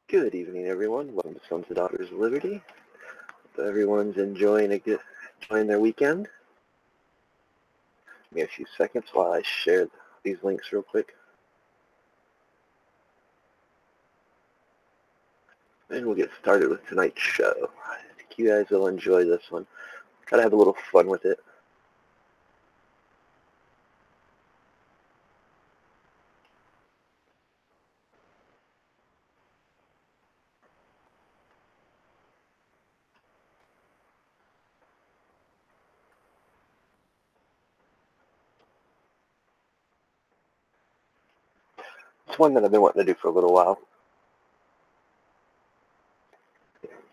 Good evening, everyone. Welcome to Sons and Daughters of Liberty. Hope everyone's enjoying their weekend. Give me a few seconds while I share these links real quick. And we'll get started with tonight's show. I think you guys will enjoy this one. Try to have a little fun with it. It's one that I've been wanting to do for a little while.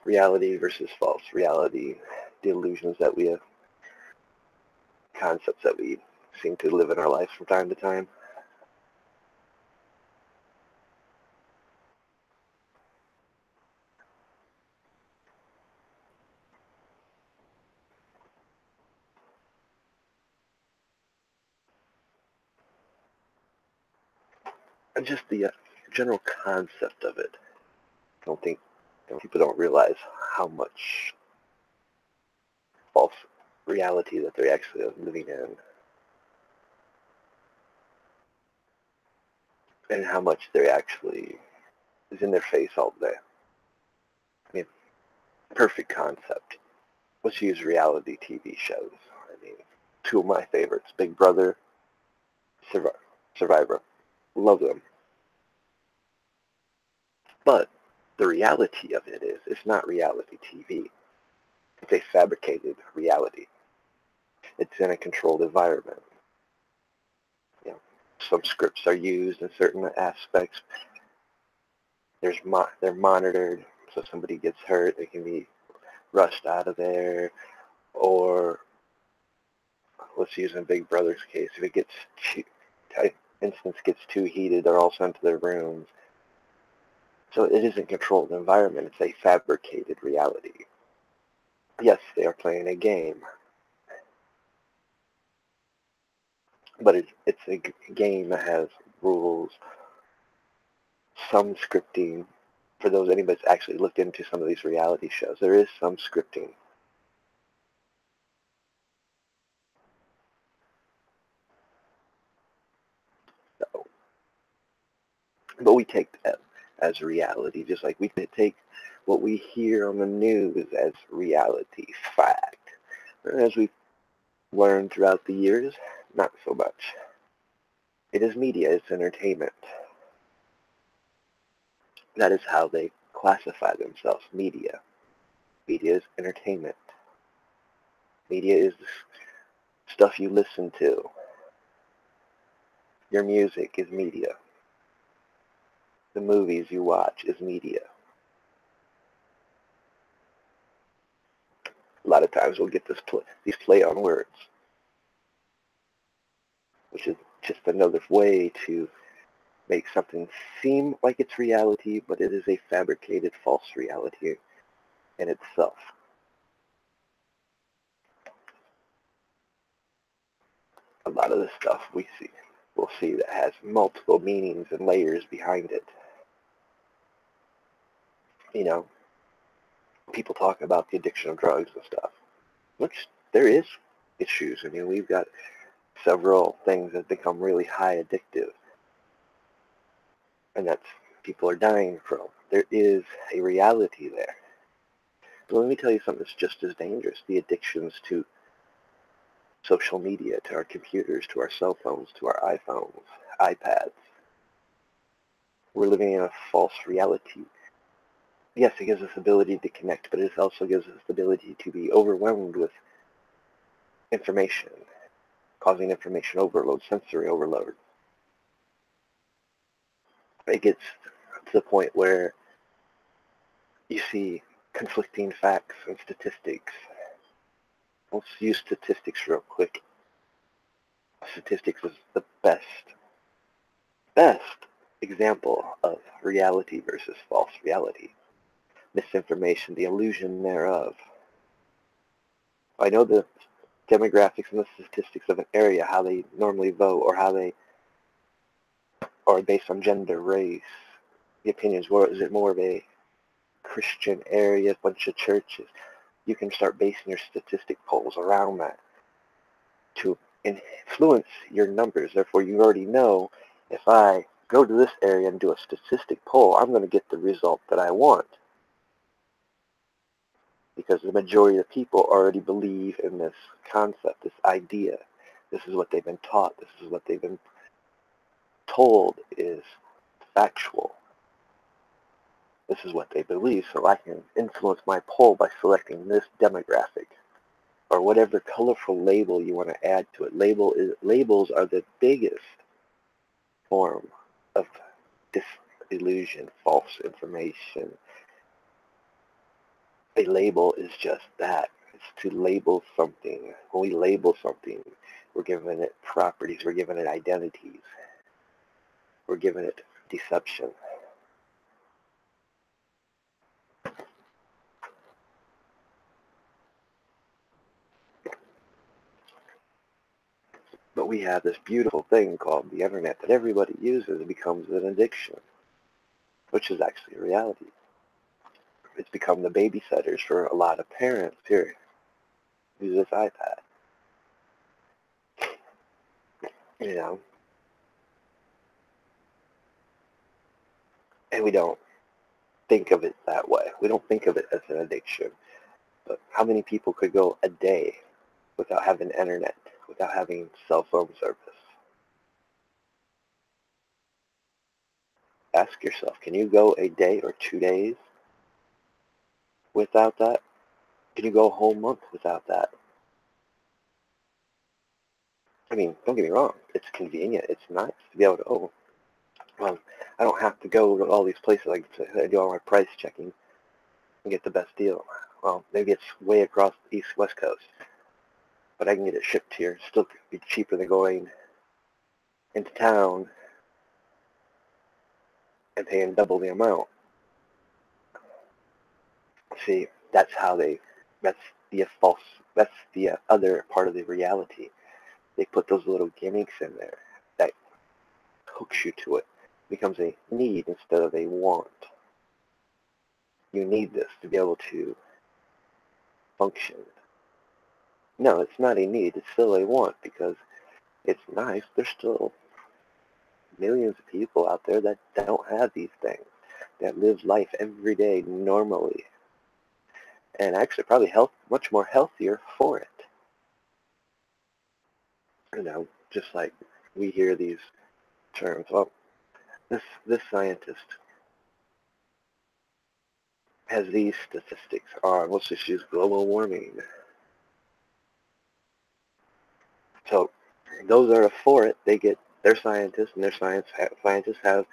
Reality versus false reality, the illusions that we have, concepts that we seem to live in our lives from time to time. And just the general concept of it. I don't think people don't realize how much false reality that they're actually living in, and how much they actually is in their face all day. I mean, perfect concept. Let's use reality TV shows. I mean, two of my favorites, Big Brother, Survivor. Love them. But the reality of it is, it's not reality TV. It's a fabricated reality. It's in a controlled environment. You know, some scripts are used in certain aspects. They're monitored, so if somebody gets hurt, they can be rushed out of there. Or let's use in Big Brother's case, if it gets instance gets too heated, they're all sent to their rooms. So it isn't controlled environment, it's a fabricated reality. Yes, they are playing a game, but it's a game that has rules, some scripting. For those anybody's actually looked into some of these reality shows, there is some scripting. So, but we take that as reality, just like we take what we hear on the news as reality, fact. And as we've learned throughout the years, not so much. It is media, it's entertainment. That is how they classify themselves, media. Media is entertainment. Media is stuff you listen to. Your music is media. The movies you watch is media. A lot of times we'll get these play on words, which is just another way to make something seem like it's reality, but it is a fabricated false reality in itself. A lot of the stuff we'll see that has multiple meanings and layers behind it. You know, people talk about the addiction of drugs and stuff, which there is issues. I mean, we've got several things that become really high addictive, and that's people are dying from. There is a reality there. But let me tell you something that's just as dangerous, the addictions to social media, to our computers, to our cell phones, to our iPhones, iPads. We're living in a false reality. Yes, it gives us the ability to connect, but it also gives us the ability to be overwhelmed with information, causing information overload, sensory overload. It gets to the point where you see conflicting facts and statistics. Let's use statistics real quick. Statistics is the best example of reality versus false reality. Misinformation, the illusion thereof. I know the demographics and the statistics of an area, how they normally vote, or how they are based on gender, race, the opinions. Well, is it more of a Christian area, a bunch of churches? You can start basing your statistic polls around that to influence your numbers. Therefore, you already know if I go to this area and do a statistic poll, I'm going to get the result that I want, because the majority of the people already believe in this concept, this idea. This is what they've been taught. This is what they've been told is factual. This is what they believe, so I can influence my poll by selecting this demographic or whatever colorful label you want to add to it. Labels are the biggest form of disillusion, false information. A label is just that. It's to label something. When we label something, we're giving it properties, we're giving it identities, we're giving it deception. But we have this beautiful thing called the internet that everybody uses. It becomes an addiction, which is actually a reality. It's become the babysitters for a lot of parents. Here, use this iPad. You know, and we don't think of it that way. We don't think of it as an addiction. But how many people could go a day without having internet, without having cell phone service? Ask yourself, can you go a day or 2 days without that? Can you go a whole month without that? I mean, don't get me wrong. It's convenient. It's nice to be able to, well, I don't have to go to all these places. I do all my price checking and get the best deal. Well, maybe it's way across the West Coast, but I can get it shipped here. Still be cheaper than going into town and paying double the amount. See, that's the other part of the reality. They put those little gimmicks in there that hooks you to it. It becomes a need instead of a want. You need this to be able to function. No, it's not a need. It's still a want, because it's nice. There's still millions of people out there that don't have these things, that live life every day normally, and actually probably much more healthier for it. You know, just like we hear these terms. Well, this scientist has these statistics on, let's just use global warming. So those that are for it, they get their scientists, and their scientists have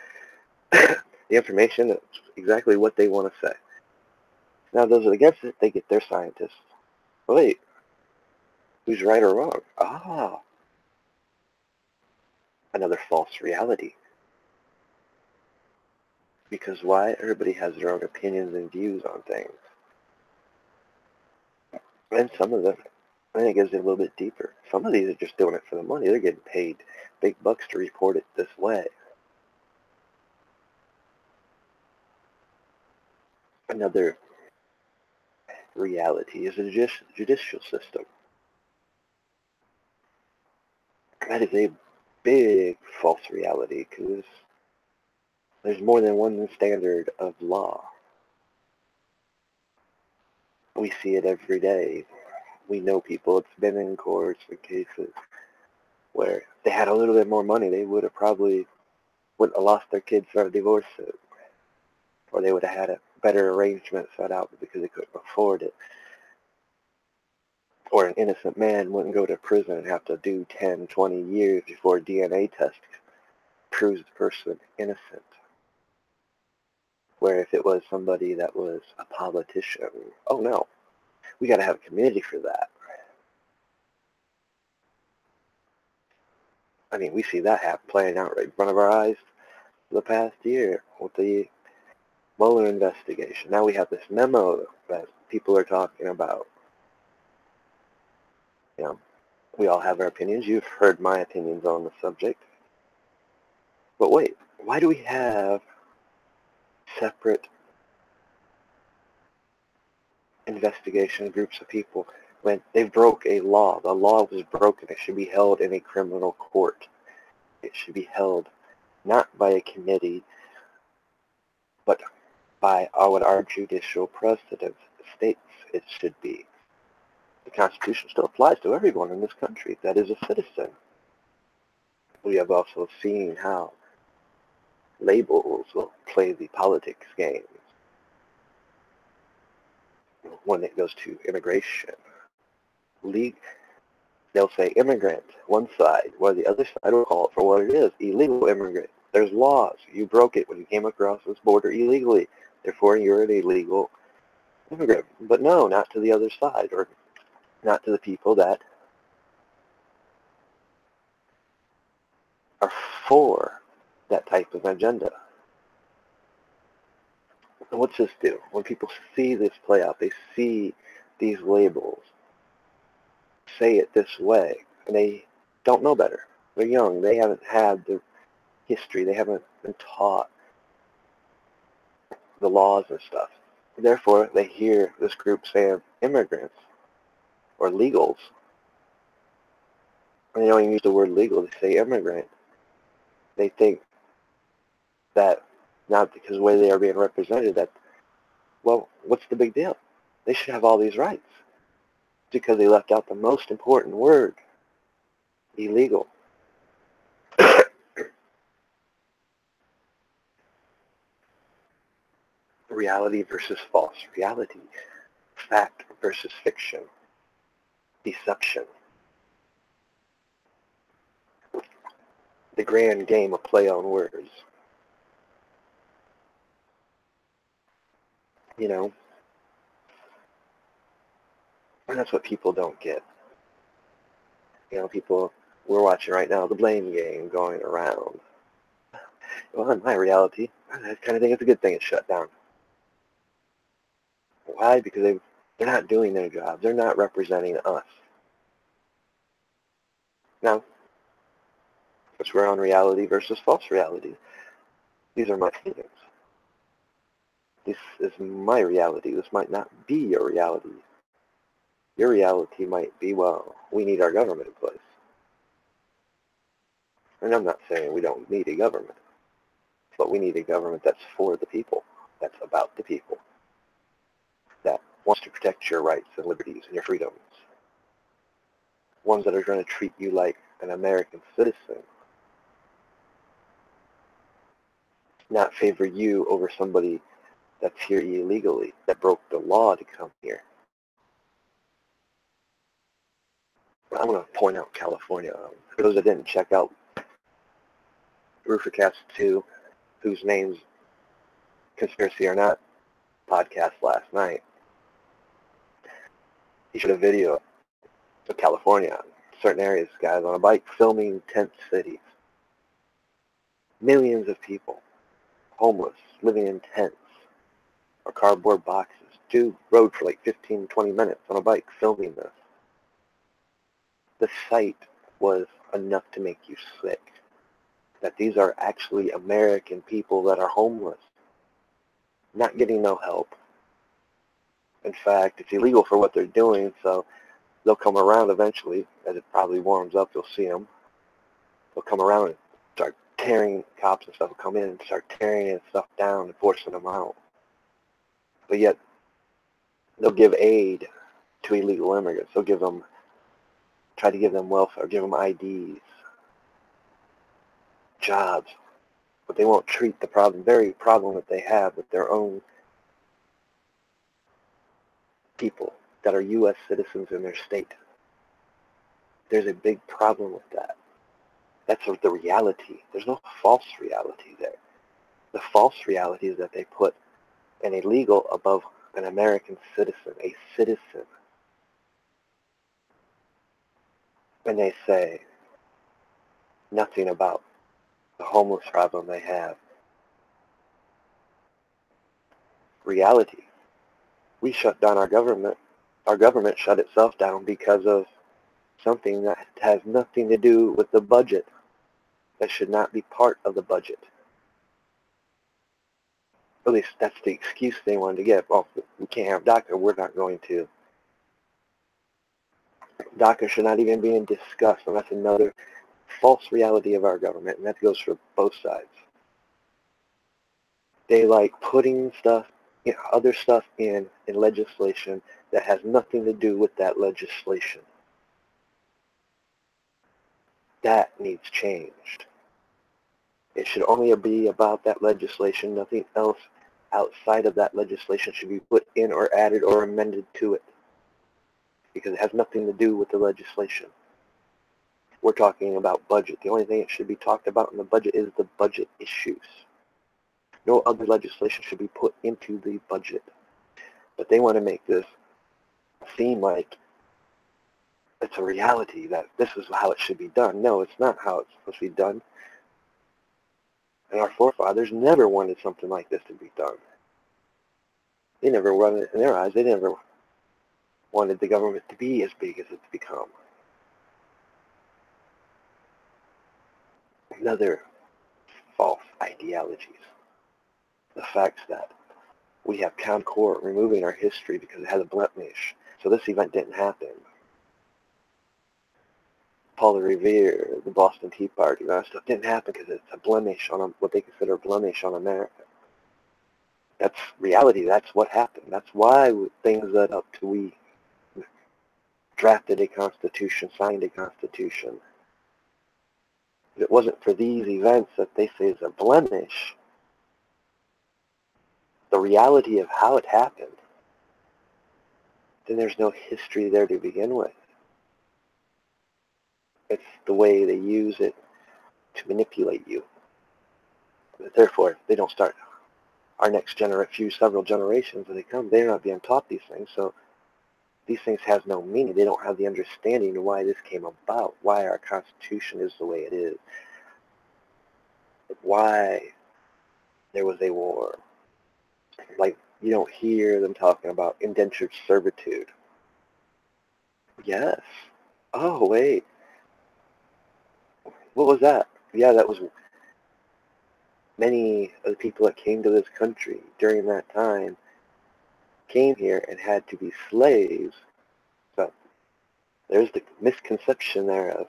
the information that's exactly what they want to say. Now those that are against it, they get their scientists. Wait, who's right or wrong? Another false reality. Because why? Everybody has their own opinions and views on things. And some of them, I think, it goes a little bit deeper. Some of these are just doing it for the money. They're getting paid big bucks to report it this way. Another reality is the judicial system. That is a big false reality, because there's more than one standard of law. We see it every day. We know people. It's been in courts for cases where if they had a little bit more money, they would have probably wouldn't have lost their kids for a divorce suit, or they would have had a better arrangement set out because they couldn't afford it. Or an innocent man wouldn't go to prison and have to do 10, 20 years before a DNA test proves the person innocent. Where if it was somebody that was a politician, oh no, we got to have a community for that. I mean, we see that happen, playing out right in front of our eyes for the past year with the Mueller investigation. Now we have this memo that people are talking about. You know, we all have our opinions. You've heard my opinions on the subject. But wait, why do we have separate investigation groups of people. When they broke a law, the law was broken. It should be held in a criminal court. It should be held not by a committee, but by what our judicial precedent states it should be. The Constitution still applies to everyone in this country that is a citizen. We have also seen how labels will play the politics game when it goes to immigration. They'll say immigrant, one side, while the other side will call it for what it is, illegal immigrant. There's laws. You broke it when you came across this border illegally. Therefore, you're an illegal immigrant. But no, not to the other side, or not to the people that are for that type of agenda. And what's this do? When people see this play out, they see these labels, say it this way, and they don't know better. They're young. They haven't had the history. They haven't been taught the laws and stuff. Therefore, they hear this group saying immigrants or legals. And they don't even use the word legal. They say immigrant. They think that not because of the way they are being represented that, well, what's the big deal? They should have all these rights. Because they left out the most important word, illegal. Reality versus false reality. Fact versus fiction. Deception. The grand game of play on words. You know, and that's what people don't get. You know, we're watching right now the blame game going around. Well, in my reality, I kind of think it's a good thing it's shut down. Why? Because they're not doing their jobs. They're not representing us. Now, because we're on reality versus false reality. These are my feelings. This is my reality. This might not be your reality. Your reality might be, well, we need our government in place. And I'm not saying we don't need a government, but we need a government that's for the people, that's about the people, that wants to protect your rights and liberties and your freedoms. Ones that are going to treat you like an American citizen, not favor you over somebody that's here illegally, that broke the law to come here. I want to point out California. For those that didn't check out Roofercast 2, whose names, conspiracy or not, podcast last night, he showed a video of California, certain areas, guys on a bike filming tent cities. Millions of people, homeless, living in tents or cardboard boxes. Dude rode for like 15, 20 minutes on a bike filming this. The sight was enough to make you sick. That these are actually American people that are homeless, not getting no help. In fact, it's illegal for what they're doing, so they'll come around eventually. As it probably warms up, you'll see them. They'll come around and start tearing, cops and stuff will come in and start tearing stuff down and forcing them out. But yet, they'll give aid to illegal immigrants. They'll try to give them welfare, give them IDs, jobs, but they won't treat the very problem that they have with their own people that are U.S. citizens in their state. There's a big problem with that. That's the reality. There's no false reality there. The false reality is that they put an illegal above an American citizen, a citizen. And they say nothing about the homeless problem they have. Reality. We shut down our government. Our government shut itself down because of something that has nothing to do with the budget. That should not be part of the budget. At least that's the excuse they wanted to get. Well, we can't have DACA. We're not going to. DACA should not even be discussed, and that's another false reality of our government, and that goes for both sides. They like putting stuff, other stuff in legislation that has nothing to do with that legislation. That needs changed. It should only be about that legislation. Nothing else outside of that legislation should be put in or added or amended to it, because it has nothing to do with the legislation. We're talking about budget. The only thing that should be talked about in the budget is the budget issues. No other legislation should be put into the budget. But they want to make this seem like it's a reality, that this is how it should be done. No, it's not how it's supposed to be done. And our forefathers never wanted something like this to be done. They never wanted, in their eyes, they never wanted the government to be as big as it's become. Another false ideologies. The fact that we have Concord removing our history because it had a blemish. So this event didn't happen. Paul Revere, the Boston Tea Party, that stuff didn't happen because it's a blemish on what they consider a blemish on America. That's reality. That's what happened. That's why things led up to we drafted a constitution, signed a constitution. If it wasn't for these events that they say is a blemish, the reality of how it happened, then there's no history there to begin with. It's the way they use it to manipulate you. But therefore, they don't start our next several generations as they come. They're not being taught these things, so these things have no meaning. They don't have the understanding of why this came about, why our Constitution is the way it is, why there was a war. Like, you don't hear them talking about indentured servitude. Yes. Oh, wait. What was that? Yeah, that was many of the people that came to this country during that time came here and had to be slaves. So there's the misconception there of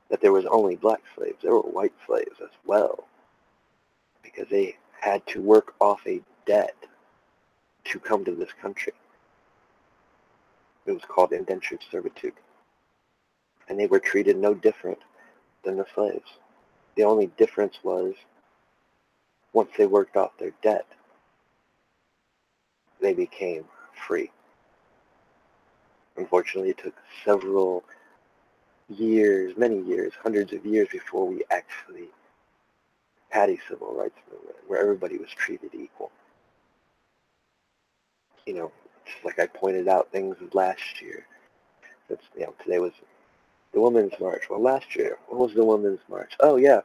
that there was only black slaves. There were white slaves as well, because they had to work off a debt to come to this country. It was called indentured servitude. And they were treated no different than the slaves. The only difference was once they worked off their debt, they became free. Unfortunately, it took several years, many years, hundreds of years before we actually had a civil rights movement where everybody was treated equal. Just like I pointed out things last year. Today was the Women's March. Well, last year, what was the Women's March? Oh, yeah.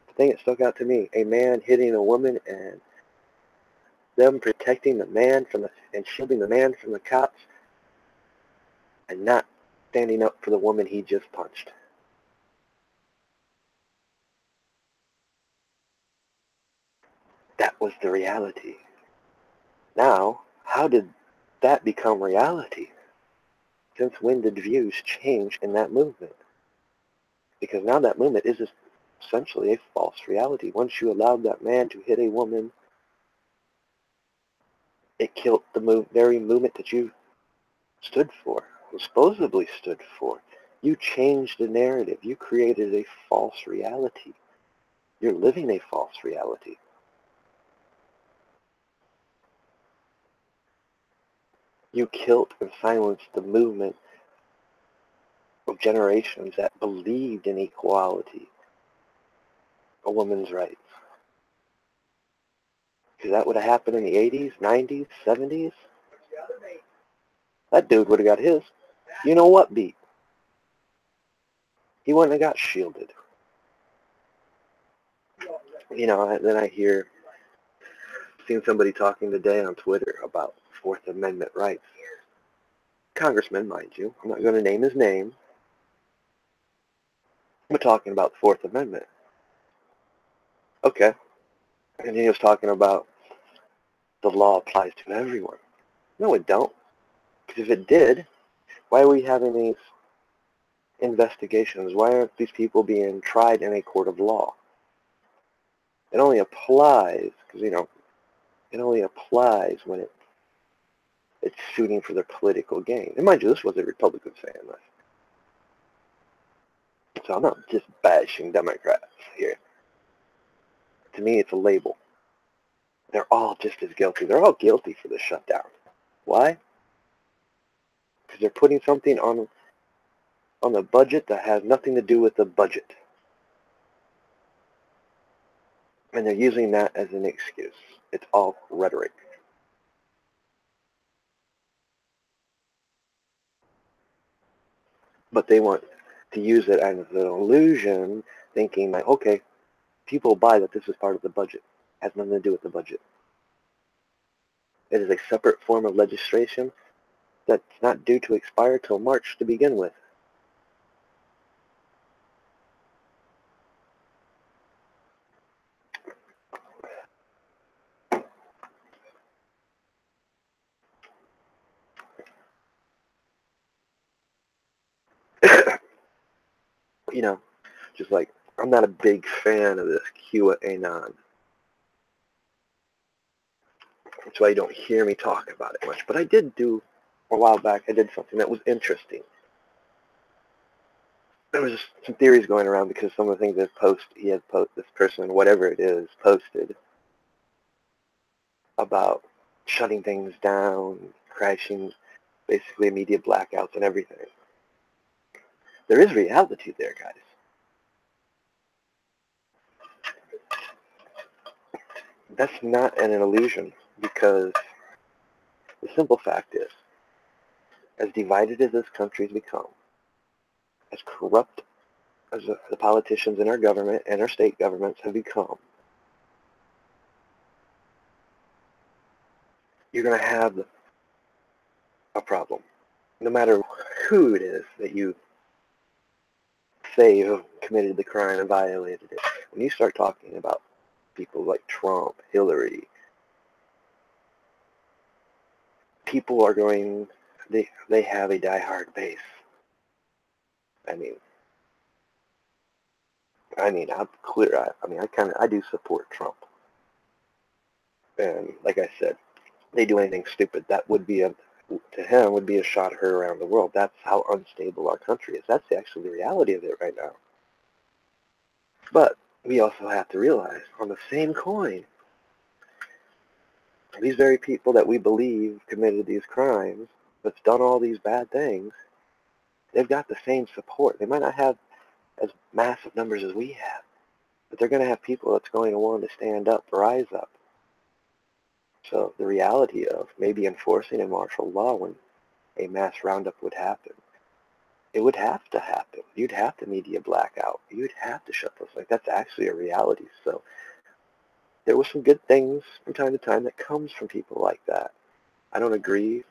The thing that stuck out to me, a man hitting a woman and them protecting the man and shielding the man from the cops and not standing up for the woman he just punched. That was the reality. Now, how did that become reality? Since when did views change in that movement? Because now that movement is essentially a false reality. Once you allowed that man to hit a woman, it killed the very movement that you stood for, supposedly stood for. You changed the narrative. You created a false reality. You're living a false reality. You killed and silenced the movement of generations that believed in equality, a woman's rights. Because that would have happened in the 80s, 90s, 70s. That dude would have got his. You know what beat? He wouldn't have got shielded. Then I seen somebody talking today on Twitter about Fourth Amendment rights. Congressman, mind you. I'm not going to name his name. We're talking about the Fourth Amendment. Okay. And he was talking about the law applies to everyone. No, it don't. Because if it did, why are we having these investigations? Why aren't these people being tried in a court of law? It only applies, because, it only applies when it's shooting for their political gain. And mind you, this was a Republican saying this. So I'm not just bashing Democrats here. To me, it's a label. They're all just as guilty. They're all guilty for the shutdown. Why? Because they're putting something on the budget that has nothing to do with the budget. And they're using that as an excuse. It's all rhetoric. But they want to use it as an illusion, thinking like, okay, people buy that this is part of the budget. It has nothing to do with the budget. It is a separate form of legislation that's not due to expire till March to begin with. you know, just like, I'm not a big fan of this QAnon. That's why you don't hear me talk about it much. But I did do, a while back, I did something that was interesting. There was some theories going around because some of the things this person, whatever it is, posted about shutting things down, crashing, basically immediate blackouts and everything. There is reality there, guys. That's not an illusion, because the simple fact is, as divided as this country's become, as corrupt as the politicians in our government and our state governments have become, you're going to have a problem. No matter who it is that you say have committed the crime and violated it. When you start talking about people like Trump, Hillary, people are going, they have a diehard base. I mean, I'm clear. I do support Trump. And like I said, they do anything stupid, that would be to him, would be a shot heard around the world. That's how unstable our country is. That's actually the reality of it right now. But we also have to realize, on the same coin, these very people that we believe committed these crimes, that's done all these bad things, they've got the same support. They might not have as massive numbers as we have, but they're going to have people that's going to want to stand up, rise up. So the reality of maybe enforcing a martial law when a mass roundup would happen, it would have to happen. You'd have to media blackout. You'd have to shut those. Like, that's actually a reality. So there were some good things from time to time that comes from people like that. I don't agree,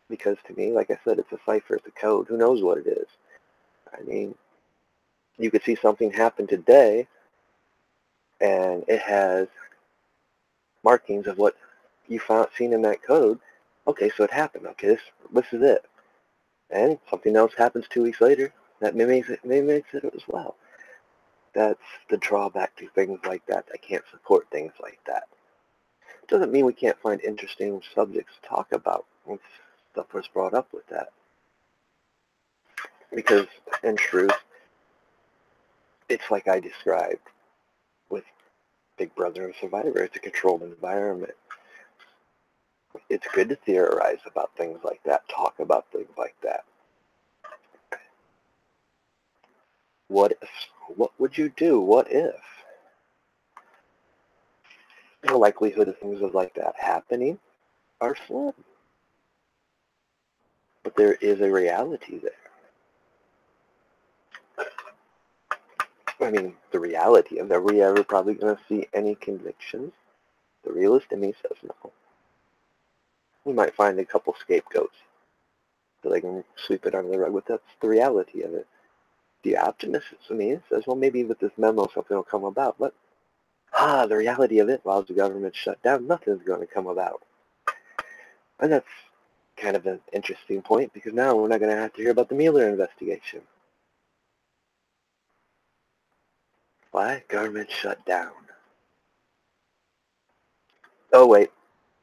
because to me, like I said, it's a cipher, it's a code. Who knows what it is? I mean, you could see something happen today, and it has markings of what you seen in that code. Okay, so it happened. Okay, this is it. And something else happens 2 weeks later that mimics it as well. That's the drawback to things like that. I can't support things like that. It doesn't mean we can't find interesting subjects to talk about once stuff was brought up with that. Because, in truth, it's like I described with Big Brother and Survivor. It's a controlled environment. It's good to theorize about things like that, talk about things like that. What if? What would you do? What if? The likelihood of things like that happening are slim. But there is a reality there. I mean, the reality of, are we ever probably going to see any convictions? The realist in me says no. We might find a couple scapegoats so they can sweep it under the rug, but that's the reality of it. The optimist in me says, well, maybe with this memo something will come about. But The reality of it, while the government's shut down, nothing's going to come about. And that's kind of an interesting point, because now we're not going to have to hear about the Mueller investigation. Why? Government shut down. Oh, wait.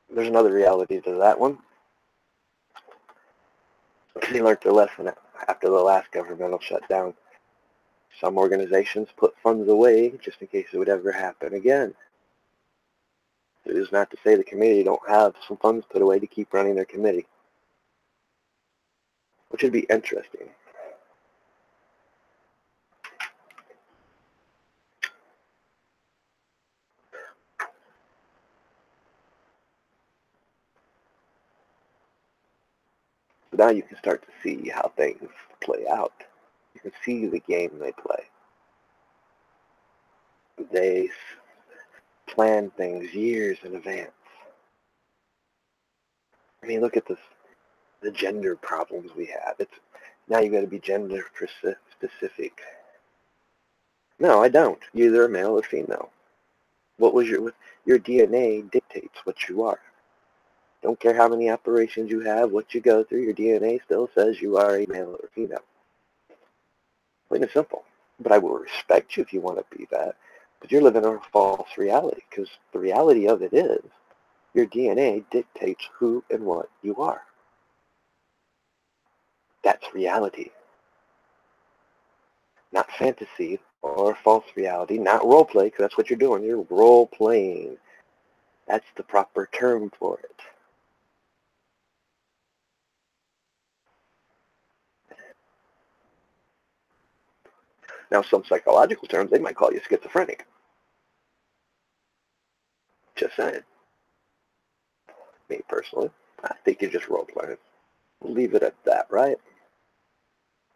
There's another reality to that one. They learned their lesson after the last governmental shutdown. Some organizations put funds away just in case it would ever happen again. It is not to say the committee don't have some funds put away to keep running their committee, which would be interesting. So now you can start to see how things play out. You can see the game they play. They plan things years in advance. I mean, look at this, the gender problems we have. It's now you got to be gender specific. No, I don't. You're either a male or female. What was your DNA dictates what you are. Don't care how many operations you have, what you go through, your DNA still says you are a male or female. Plain and simple. But I will respect you if you want to be that. But you're living in a false reality, because the reality of it is your DNA dictates who and what you are. That's reality. Not fantasy or false reality, not role play, because that's what you're doing. You're role playing. That's the proper term for it. Now, some psychological terms, they might call you schizophrenic. Just saying. Me personally, I think you're just role playing. We'll leave it at that, right?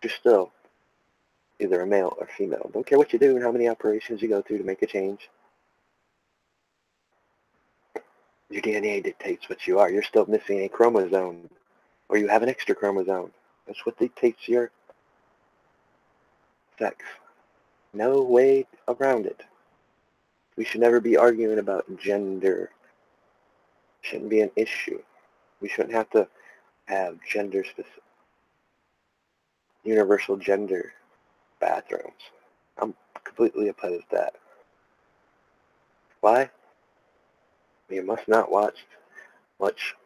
You're still either a male or female. Don't care what you do and how many operations you go through to make a change. Your DNA dictates what you are. You're still missing a chromosome, or you have an extra chromosome. That's what dictates your sex. No way around it. We should never be arguing about gender. It shouldn't be an issue. We shouldn't have to have gender specific, universal gender bathrooms. I'm completely opposed to that. Why? You must not watch much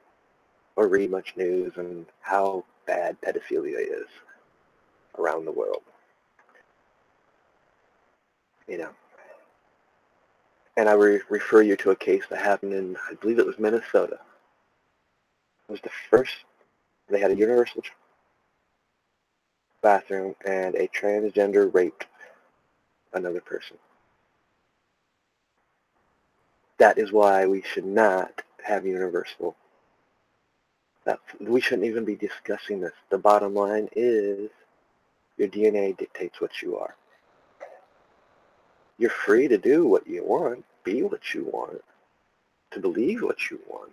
or read much news on how bad pedophilia is around the world. You know, and I refer you to a case that happened in, I believe it was Minnesota. It was the first, they had a universal bathroom and a transgender raped another person. That is why we should not have universal. We shouldn't even be discussing this. The bottom line is your DNA dictates what you are. You're free to do what you want, be what you want, to believe what you want,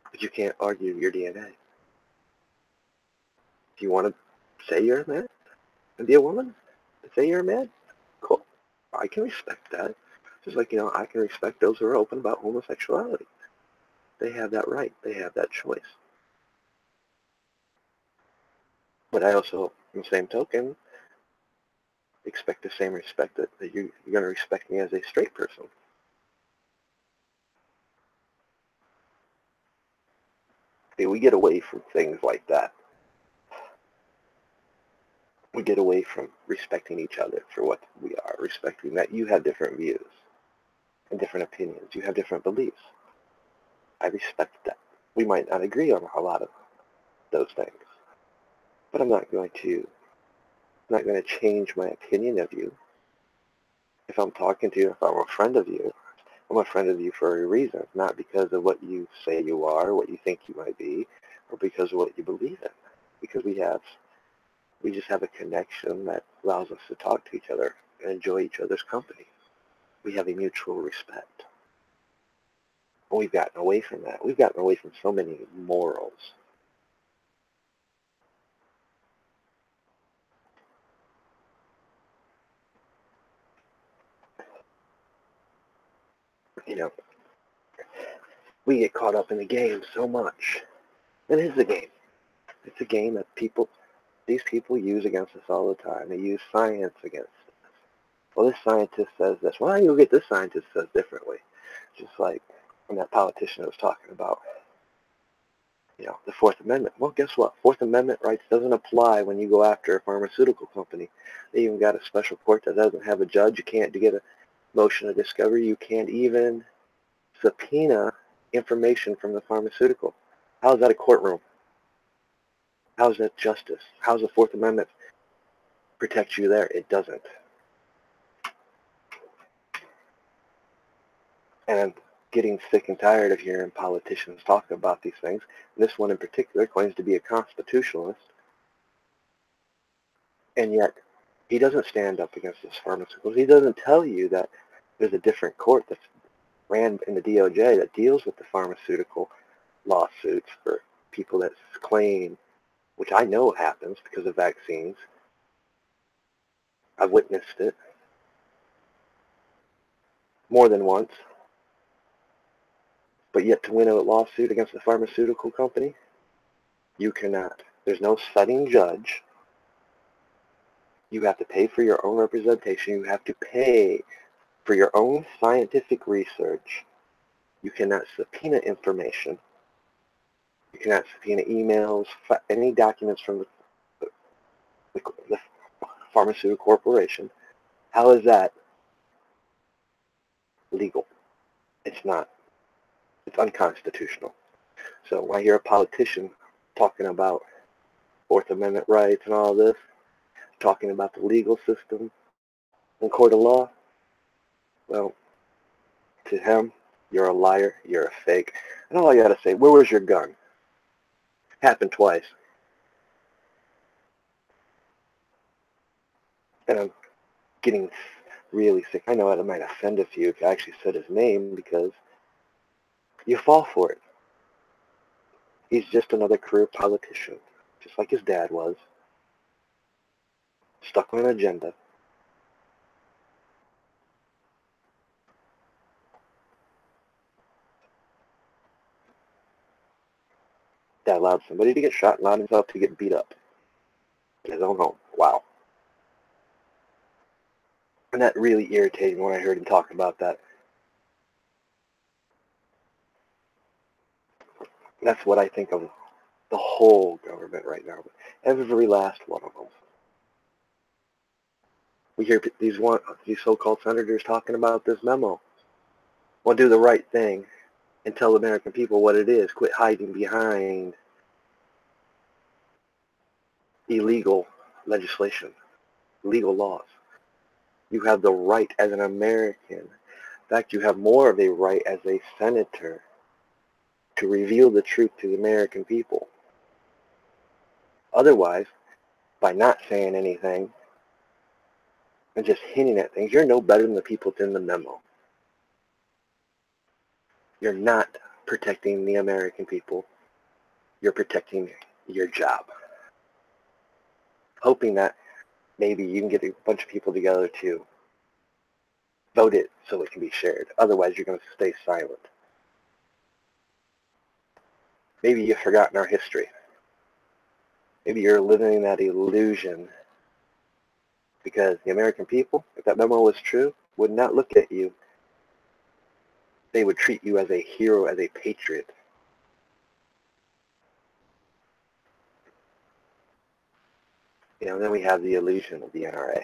but you can't argue your DNA. If you want to say you're a man and be a woman, and say you're a man, cool. I can respect that. Just like, I can respect those who are open about homosexuality. They have that right. They have that choice. But I also, in the same token, expect the same respect that you're going to respect me as a straight person. See, we get away from things like that. We get away from respecting each other for what we are, respecting that you have different views and different opinions. You have different beliefs. I respect that. We might not agree on a lot of those things, but I'm not going to change my opinion of you. If I'm talking to you, if I'm a friend of you, I'm a friend of you for a reason, not because of what you say you are, what you think you might be, or because of what you believe in. Because we just have a connection that allows us to talk to each other and enjoy each other's company. We have a mutual respect. And we've gotten away from that. We've gotten away from so many morals. You know, we get caught up in the game so much. It is a game. It's a game that these people use against us all the time. They use science against us. Well, this scientist says this. Well, you'll get this scientist says differently. Just like when that politician I was talking about, the Fourth Amendment. Well, guess what? Fourth Amendment rights doesn't apply when you go after a pharmaceutical company. They even got a special court that doesn't have a judge. You can't get a motion of discovery. You can't even subpoena information from the pharmaceutical. How is that a courtroom? How is that justice? How does the Fourth Amendment protect you there? It doesn't. And I'm getting sick and tired of hearing politicians talk about these things. And this one in particular claims to be a constitutionalist, and yet he doesn't stand up against this pharmaceuticals. He doesn't tell you that there's a different court that's ran in the DOJ that deals with the pharmaceutical lawsuits for people that claim, which I know happens because of vaccines. I've witnessed it more than once. But yet to win a lawsuit against a pharmaceutical company, you cannot. There's no setting judge. You have to pay for your own representation. You have to pay for your own scientific research. You cannot subpoena information. You cannot subpoena emails, any documents from the pharmaceutical corporation. How is that legal? It's not. It's unconstitutional. So when I hear a politician talking about Fourth Amendment rights and all this, talking about the legal system and court of law, well, to him, you're a liar, you're a fake. And all I gotta say, where was your gun? Happened twice. And I'm getting really sick. I know it might offend a few if I actually said his name, because you fall for it. He's just another career politician, just like his dad was, stuck on an agenda. That allowed somebody to get shot and allowed himself to get beat up in his own home. Wow. And that really irritated me when I heard him talk about that. That's what I think of the whole government right now. Every last one of them. We hear these so-called senators talking about this memo. Well, do the right thing and tell the American people what it is. Quit hiding behind illegal legislation, legal laws. You have the right as an American. In fact, you have more of a right as a senator to reveal the truth to the American people. Otherwise, by not saying anything and just hinting at things, you're no better than the people in the memo. You're not protecting the American people. You're protecting your job. Hoping that maybe you can get a bunch of people together to vote it so it can be shared. Otherwise, you're going to stay silent. Maybe you've forgotten our history. Maybe you're living in that illusion, because the American people, if that memo was true, would not look at you. They would treat you as a hero, as a patriot. Then we have the illusion of the NRA.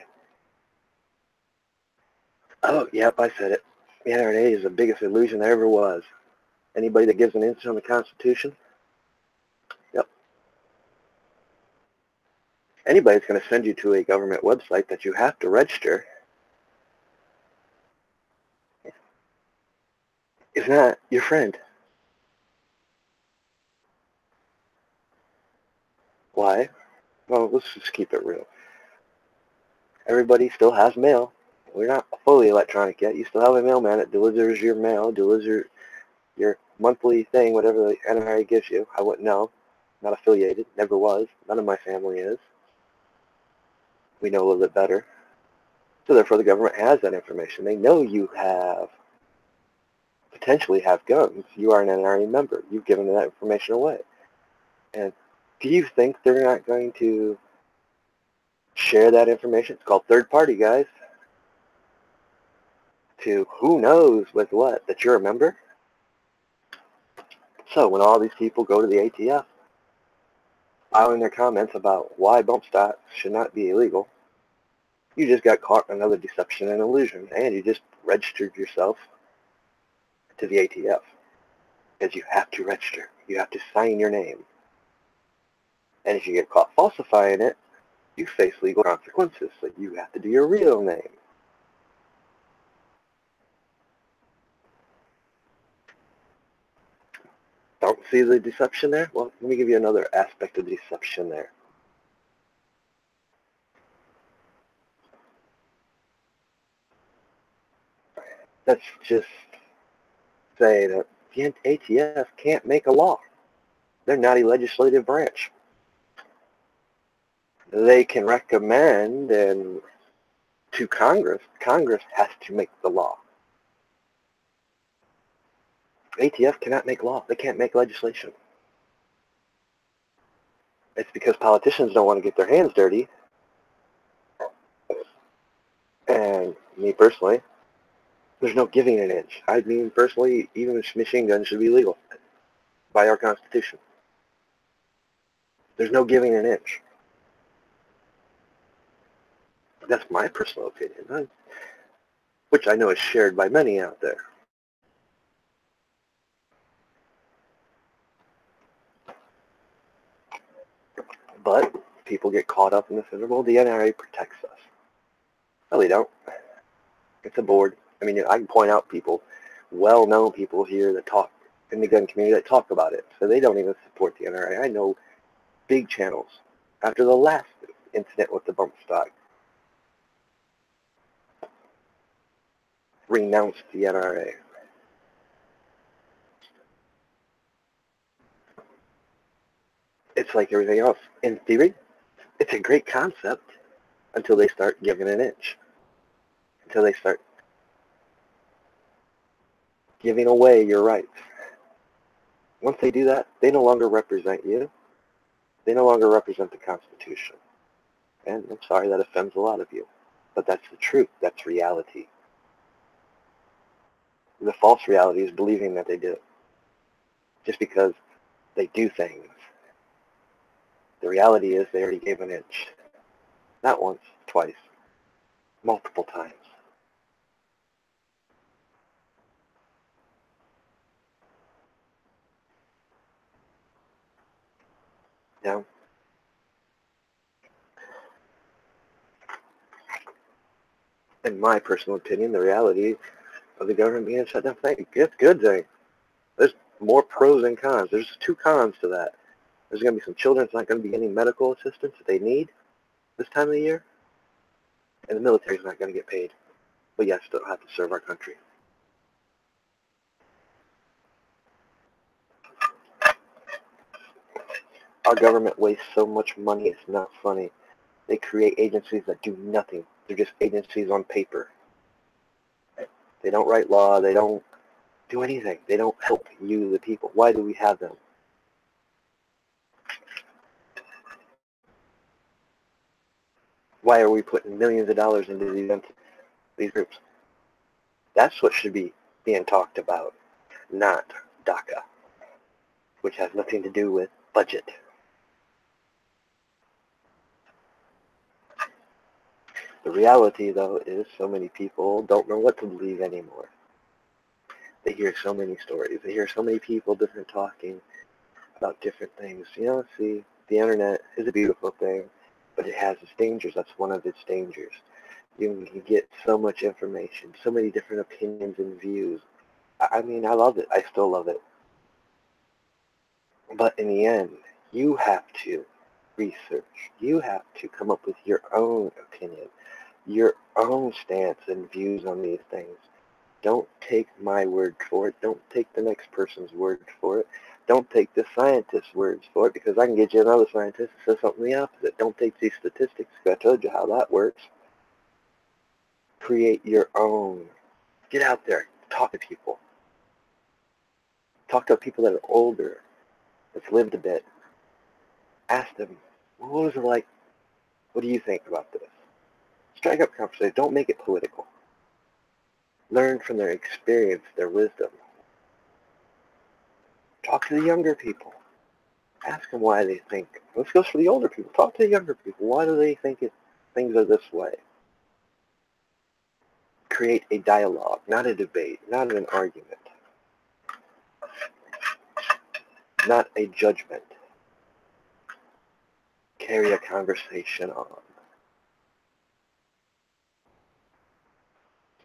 Oh, yep, I said it. The NRA is the biggest illusion there ever was. Anybody that gives an inch on the Constitution, yep. Anybody's going to send you to a government website that you have to register. Is not your friend. Why? Well, let's just keep it real. Everybody still has mail. We're not fully electronic yet. You still have a mailman that delivers your mail, delivers your monthly thing, whatever the NRA gives you. I wouldn't know. Not affiliated. Never was. None of my family is. We know a little bit better. So therefore the government has that information. They know you have potentially have guns. You are an NRA member. You've given that information away. And do you think they're not going to share that information? It's called third party, guys. To who knows with what, that you're a member? So when all these people go to the ATF, filing their comments about why bump stocks should not be illegal, you just got caught in another deception and illusion, and you just registered yourself to the ATF. Because you have to register. You have to sign your name. And if you get caught falsifying it, you face legal consequences. So you have to do your real name. Don't see the deception there? Well, let me give you another aspect of deception there. Let's just say that the ATF can't make a law. They're not a legislative branch. They can recommend and to Congress. Congress has to make the law. ATF cannot make law. They can't make legislation. It's because politicians don't want to get their hands dirty. And me personally, there's no giving an inch. I mean, personally, even machine guns should be legal by our Constitution. There's no giving an inch. That's my personal opinion, which I know is shared by many out there. But people get caught up in this, well, the NRA protects us. No, they don't. It's a board. I mean, I can point out people, well-known people here that talk in the gun community that talk about it. So they don't even support the NRA. I know big channels after the last incident with the bump stock renounced the NRA. It's like everything else. In theory, it's a great concept until they start giving an inch. Until they start giving away your rights. Once they do that, they no longer represent you. They no longer represent the Constitution. And I'm sorry that offends a lot of you. But that's the truth. That's reality. The false reality is believing that they do. Just because they do things. The reality is they already gave an inch. Not once, twice, multiple times. Now, in my personal opinion, the reality of the government being shut down, it's a good thing. There's more pros than cons. There's two cons to that. There's going to be some children that's not going to be getting medical assistance that they need this time of the year, and the military's not going to get paid. But yes, still have to serve our country. Our government wastes so much money, it's not funny. They create agencies that do nothing. They're just agencies on paper. They don't write law. They don't do anything. They don't help you, the people. Why do we have them? Why are we putting millions of dollars into these groups? That's what should be being talked about, not DACA, which has nothing to do with budget. The reality, though, is so many people don't know what to believe anymore. They hear so many stories. They hear so many people different talking about different things. You know, see, the internet is a beautiful thing, but it has its dangers. That's one of its dangers. You can get so much information, so many different opinions and views. I mean, I love it. I still love it. But in the end, you have to research. You have to come up with your own opinion, your own stance and views on these things. Don't take my word for it. Don't take the next person's word for it. Don't take the scientist's words for it, because I can get you another scientist that says something the opposite. Don't take these statistics, because I told you how that works. Create your own. Get out there. Talk to people. Talk to people that are older, that's lived a bit. Ask them, what was it like? What do you think about this? Strike up conversation. Don't make it political. Learn from their experience, their wisdom. Talk to the younger people. Ask them why they think. Let's go for the older people. Talk to the younger people. Why do they think things are this way? Create a dialogue, not a debate, not an argument, not a judgment. Carry a conversation on.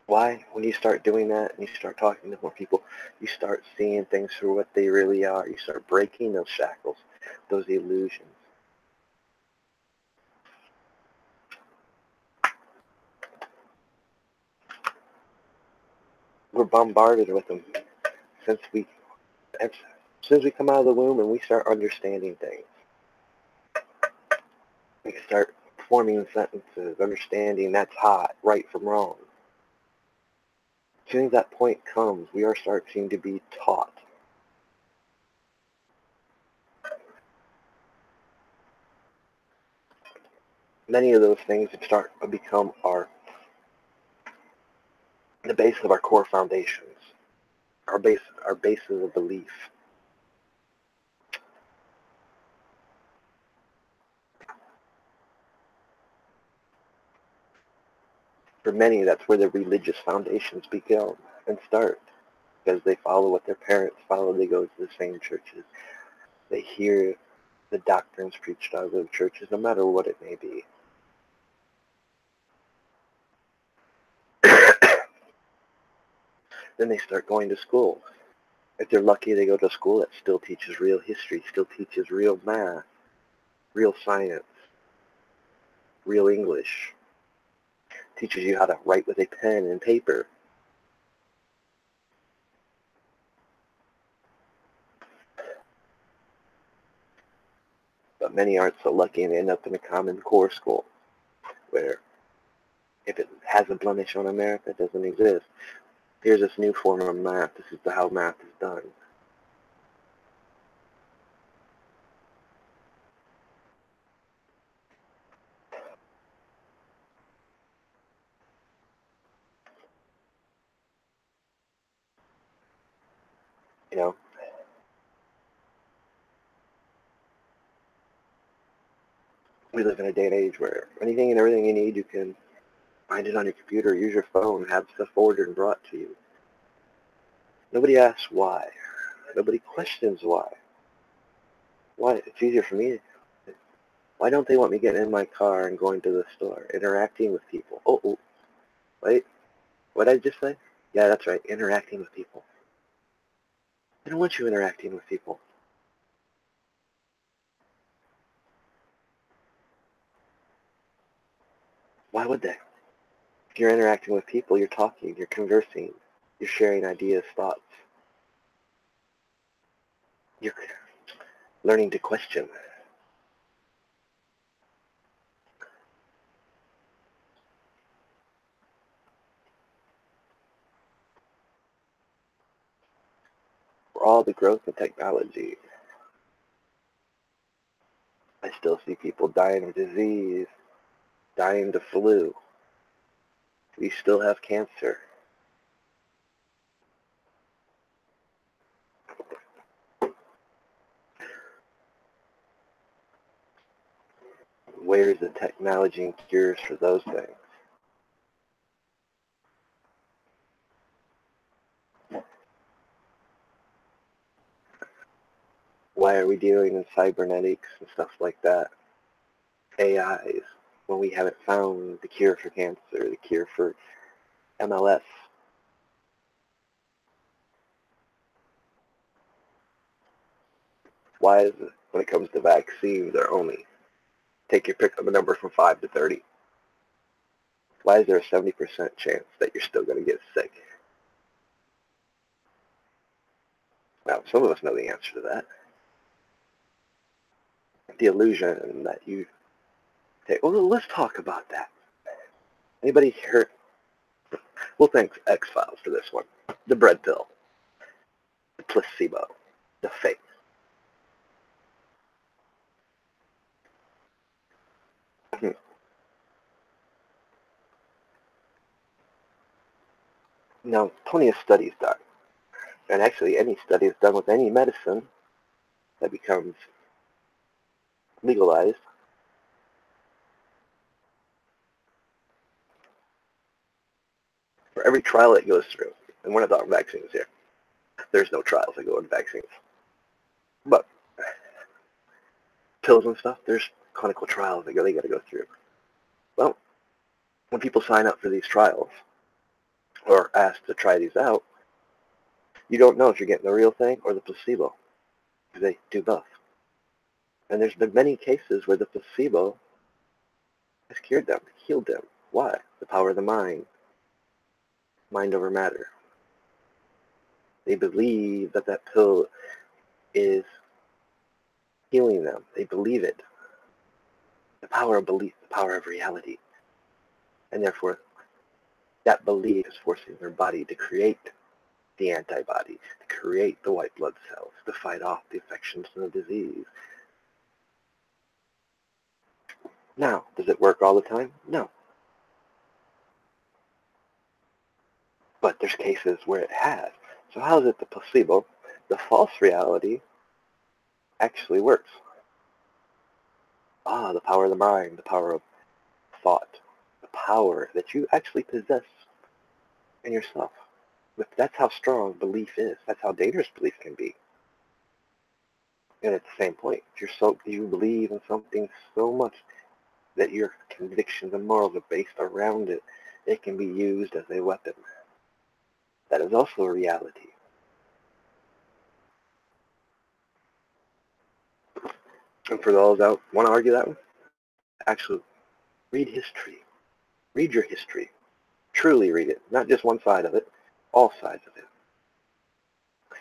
Why? When you start doing that and you start talking to more people, you start seeing things for what they really are. You start breaking those shackles, those illusions. We're bombarded with them since we come out of the womb and we start understanding things. We start forming sentences, understanding that's hot, right from wrong. As soon as that point comes, we are starting to be taught. Many of those things start to become the base of our core foundations, our bases of belief. For many, that's where the religious foundations begin and start, because they follow what their parents follow. They go to the same churches. They hear the doctrines preached out of those churches, no matter what it may be. Then they start going to school. If they're lucky, they go to a school that still teaches real history, still teaches real math, real science, real English, teaches you how to write with a pen and paper. But many aren't so lucky and end up in a common core school where if it has a blemish on a math that doesn't exist, here's this new form of math. This is how math is done. You know, we live in a day and age where anything and everything you need, you can find it on your computer, use your phone, have stuff ordered and brought to you. Nobody asks why. Nobody questions why. Why? It's easier for me. Why don't they want me getting in my car and going to the store, interacting with people? Oh, wait. What did I just say? Yeah, that's right. Interacting with people. They don't want you interacting with people. Why would they? If you're interacting with people, you're talking, you're conversing, you're sharing ideas, thoughts. You're learning to question. For all the growth in technology, I still see people dying of disease, dying of flu. We still have cancer. Where's the technology and cures for those things? Why are we dealing in cybernetics and stuff like that? AIs, when we haven't found the cure for cancer, the cure for MLS. Why is it when it comes to vaccines they're only take your pick of a number from 5 to 30? Why is there a 70% chance that you're still going to get sick? Now, some of us know the answer to that. The illusion that you take. Well, let's talk about that. Anybody heard? Well, thanks X-Files for this one. The bread pill. placebo, the fake. Now, plenty of studies done, and actually any studies done with any medicine that becomes legalized, for every trial it goes through, and we're not talking vaccines here. There's no trials that go into vaccines. But pills and stuff, there's clinical trials they got to go through. Well, when people sign up for these trials or asked to try these out, you don't know if you're getting the real thing or the placebo, because they do both. And there's been many cases where the placebo has cured them, healed them. Why? The power of the mind over matter. They believe that that pill is healing them. They believe it. The power of belief, the power of reality. And therefore, that belief is forcing their body to create the antibody, to create the white blood cells, to fight off the infections and the disease. Now, does it work all the time? No. But there's cases where it has. So how is it the placebo, the false reality, actually works? The power of the mind, the power of thought, the power that you actually possess in yourself. But that's how strong belief is. That's how dangerous belief can be. And at the same point, if you believe in something so much that your convictions and morals are based around it, it can be used as a weapon. That is also a reality. And for those that want to argue that one, actually read history. Read your history. Truly read it. Not just one side of it, all sides of it.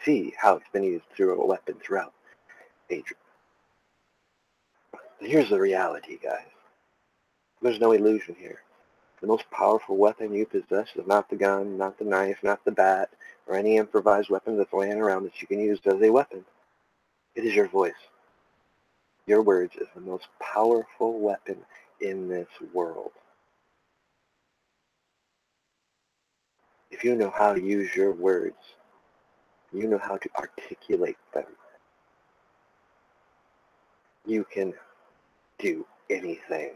See how it's been used through a weapon throughout ages. Here's the reality, guys. There's no illusion here. The most powerful weapon you possess is not the gun, not the knife, not the bat, or any improvised weapon that's laying around that you can use as a weapon. It is your voice. Your words is the most powerful weapon in this world. If you know how to use your words, you know how to articulate them, you can do anything.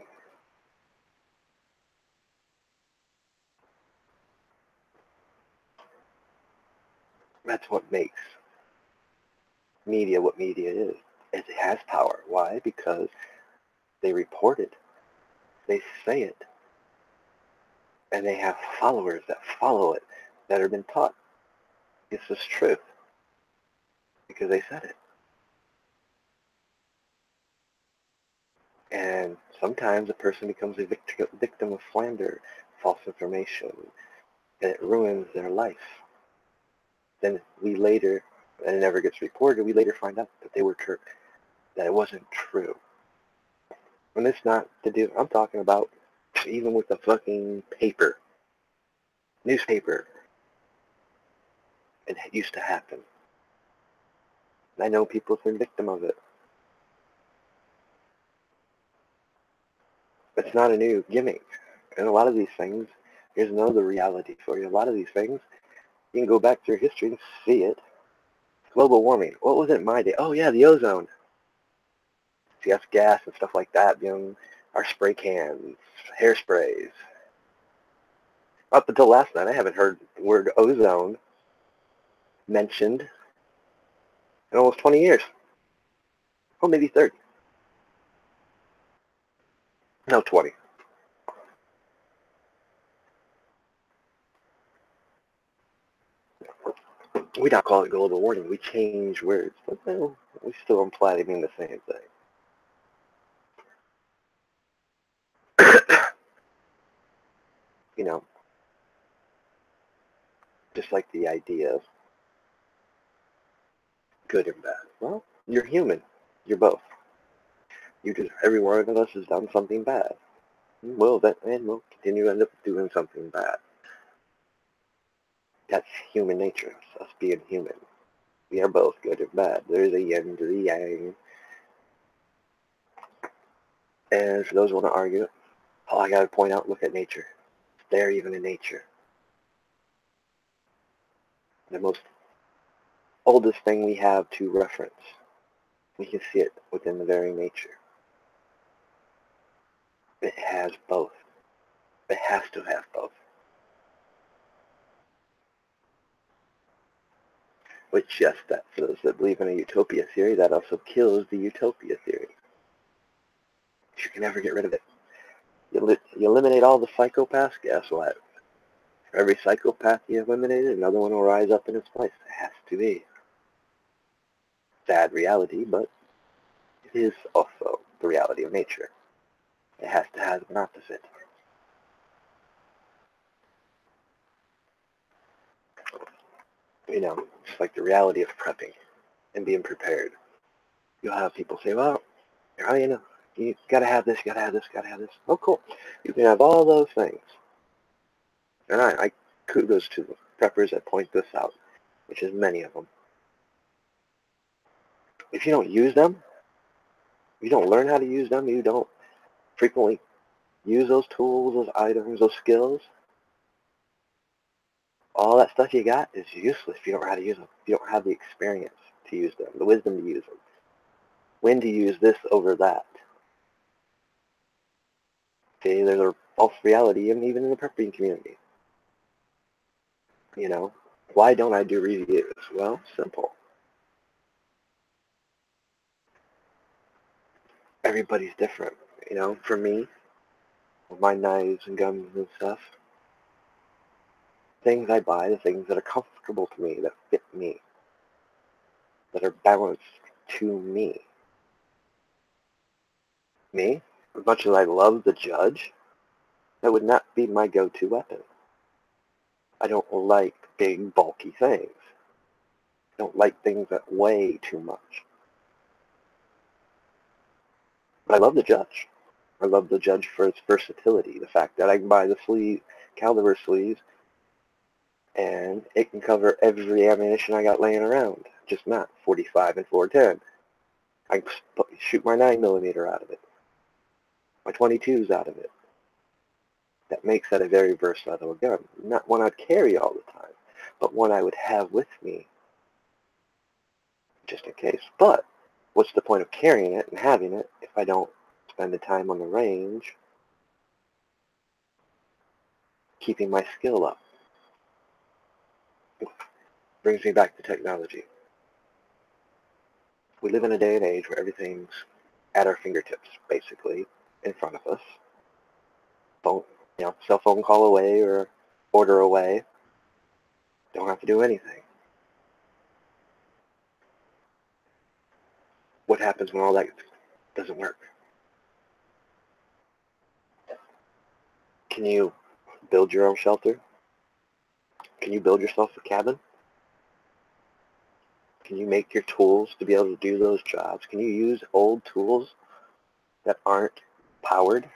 That's what makes media what media is. It has power. Why? Because they report it. They say it. And they have followers that follow it, that have been taught this is truth because they said it. And sometimes a person becomes a victim of slander, false information, and it ruins their life. Then we later, and it never gets reported, we later find out that they were true, that it wasn't true. And it's not to do, I'm talking about even with the fucking paper, newspaper. It used to happen. And I know people have been victim of it. It's not a new gimmick. And a lot of these things, here's another reality for you. A lot of these things, you can go back through history and see it. Global warming. What was it in my day? Oh yeah, the ozone. See, that's gas and stuff like that. Our spray cans, hairsprays. Up until last night, I haven't heard the word ozone mentioned in almost 20 years. Oh, maybe 30. No, 20. We don't call it global warming. We change words, but well, we still imply they mean the same thing. You know, just like the idea of good and bad. Well, you're human. You're both. Every one of us has done something bad. And we'll continue to end up doing something bad. That's human nature, us being human. We are both good and bad. There's a yin to the yang. And for those who want to argue, all I got to point out, look at nature. It's there even in nature. The most oldest thing we have to reference. We can see it within the very nature. It has both. It has to have both. Which, yes, that for those that believe in a utopia theory, that also kills the utopia theory. You can never get rid of it. You eliminate all the psychopaths, guess what? For every psychopath you eliminated, another one will rise up in its place. It has to be. Sad reality, but it is also the reality of nature. It has to have an opposite. You know, just like the reality of prepping and being prepared. You'll have people say, well, you know, you gotta have this, you gotta have this, you gotta have this. Oh, cool. You can have all those things. And I kudos to the preppers that point this out, which is many of them. If you don't use them, you don't learn how to use them, you don't frequently use those tools, those items, those skills, all that stuff you got is useless if you don't know how to use them. If you don't have the experience to use them, the wisdom to use them, when to use this over that. See, there's a false reality even in the prepping community. You know, why don't I do reviews? Well, simple. Everybody's different. You know, for me, with my knives and guns and stuff, things I buy, the things that are comfortable to me, that fit me, that are balanced to me. Me, as much as I love the judge, that would not be my go-to weapon. I don't like big, bulky things. I don't like things that weigh too much. But I love the judge. I love the judge for its versatility. The fact that I can buy the sleeve, caliber sleeves, and it can cover every ammunition I got laying around, just not 45 and 410. I can shoot my 9mm out of it, my 22s out of it. That makes that a very versatile gun. Not one I'd carry all the time, but one I would have with me just in case. But what's the point of carrying it and having it if I don't spend the time on the range keeping my skill up? Brings me back to technology. We live in a day and age where everything's at our fingertips, basically, in front of us. Phone, cell phone call away or order away. Don't have to do anything. What happens when all that doesn't work? Can you build your own shelter? Can you build yourself a cabin? Can you make your tools to be able to do those jobs? Can you use old tools that aren't powered?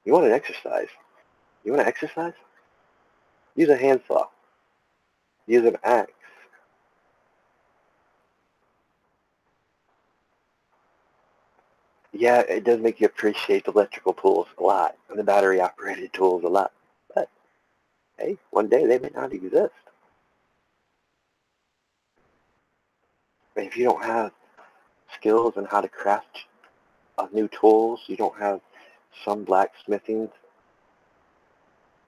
You want an exercise? You want to exercise? Use a handsaw. Use an axe. Yeah, it does make you appreciate the electrical tools a lot and the battery-operated tools a lot. But, hey, one day they may not exist. And if you don't have skills in how to craft new tools, you don't have some blacksmithing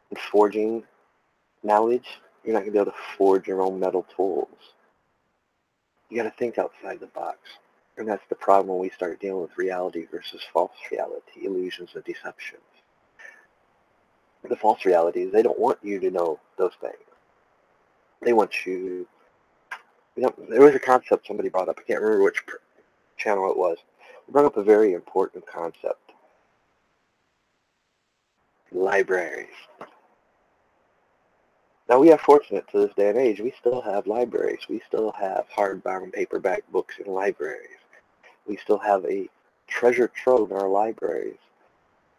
and forging knowledge, you're not going to be able to forge your own metal tools. You got to think outside the box. And that's the problem when we start dealing with reality versus false reality, illusions and deceptions. The false reality is they don't want you to know those things. They want you, there was a concept somebody brought up. I can't remember which channel it was. They brought up a very important concept. Libraries. Now we are fortunate to this day and age. We still have libraries. We still have hardbound paperback books in libraries. We still have a treasure trove in our libraries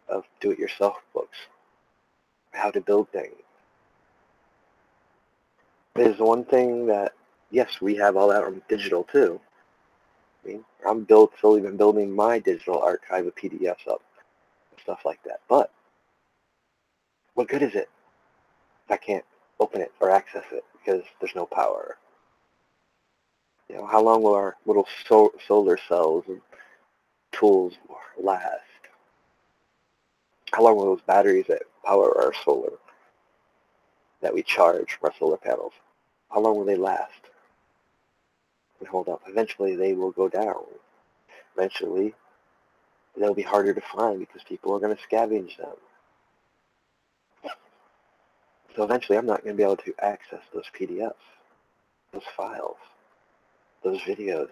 of do-it-yourself books, how to build things. There's one thing that yes, we have all that on digital too. I mean, slowly been building my digital archive of PDFs up, and stuff like that. But what good is it if I can't open it or access it because there's no power? How long will our little solar cells and tools last? How long will those batteries that power our solar, that we charge from our solar panels, how long will they last and hold up? Eventually they will go down. Eventually they'll be harder to find because people are going to scavenge them. So eventually I'm not going to be able to access those PDFs, those files, those videos.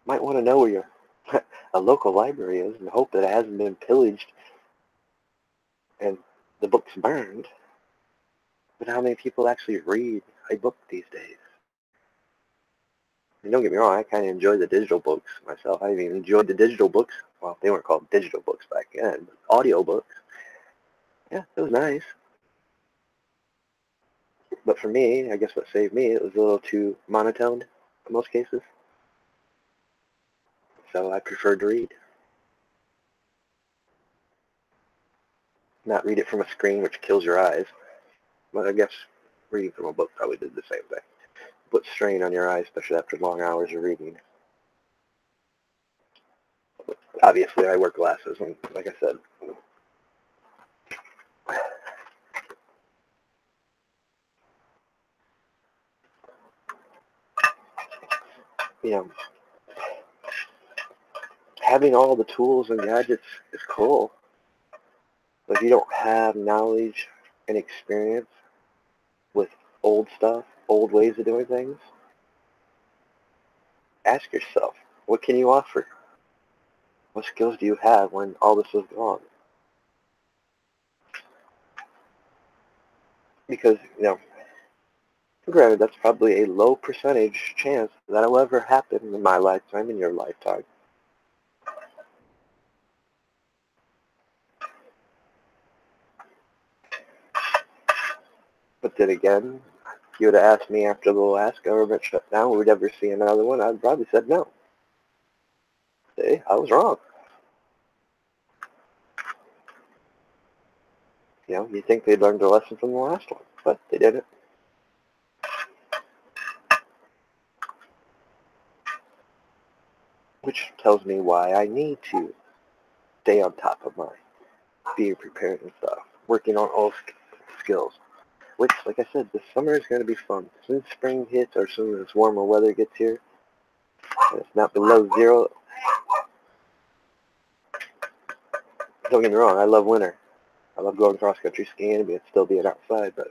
Might want to know where your a local library is and hope that it hasn't been pillaged and the book's burned. But how many people actually read a book these days? And don't get me wrong, I kind of enjoy the digital books myself. I even enjoyed the digital books. Well, they weren't called digital books back then, but audio books. Yeah, it was nice. But for me, I guess what saved me, it was a little too monotone in most cases. So I preferred to read. Not read it from a screen, which kills your eyes. But I guess reading from a book probably did the same thing. Put strain on your eyes, especially after long hours of reading. Obviously, I wear glasses, and like I said, you know, having all the tools and gadgets is cool. But if you don't have knowledge and experience with old stuff, old ways of doing things, ask yourself, what can you offer? What skills do you have when all this is gone? Because, granted, that's probably a low percentage chance that will ever happen in my lifetime, in your lifetime. But then again, if you would have asked me after the last government shutdown, would we ever see another one? I'd probably said no. See, I was wrong. You think they'd learned a lesson from the last one, but they didn't. Which tells me why I need to stay on top of my being prepared and stuff, working on all skills. Which, like I said, this summer is going to be fun. As soon as spring hits, or as soon as warmer weather gets here, and it's not below zero. Don't get me wrong, I love winter. I love going cross-country skiing and still being outside, but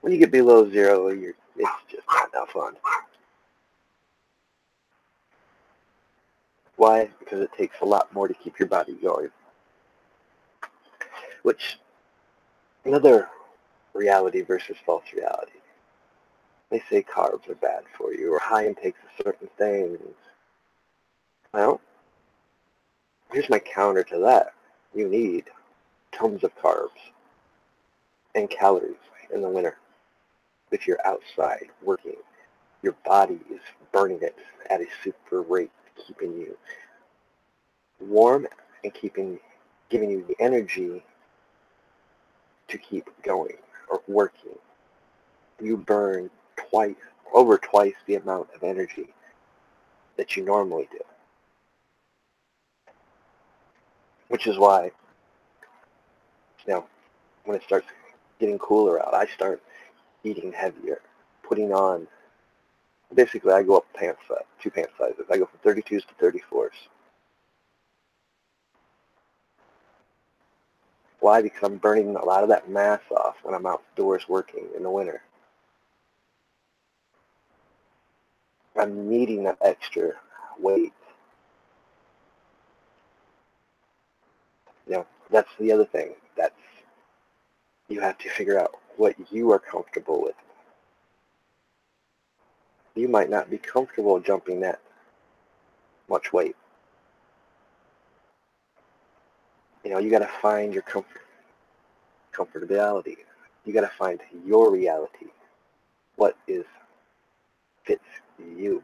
when you get below zero, it's just not that fun. Why? Because it takes a lot more to keep your body going. Which, another reality versus false reality. They say carbs are bad for you, or high intakes of certain things. Well, here's my counter to that. You need tons of carbs and calories in the winter. If you're outside working, your body is burning it at a super rate, keeping you warm and giving you the energy to keep going or working. You burn over twice the amount of energy that you normally do. Which is why, when it starts getting cooler out, I start eating heavier, putting on, basically I go up two pant sizes. I go from 32s to 34s. Why? Because I'm burning a lot of that mass off when I'm outdoors working in the winter. I'm needing that extra weight. That's the other thing. You have to figure out what you are comfortable with. You might not be comfortable jumping that much weight. You got to find your comfortability. You got to find your reality. What fits you.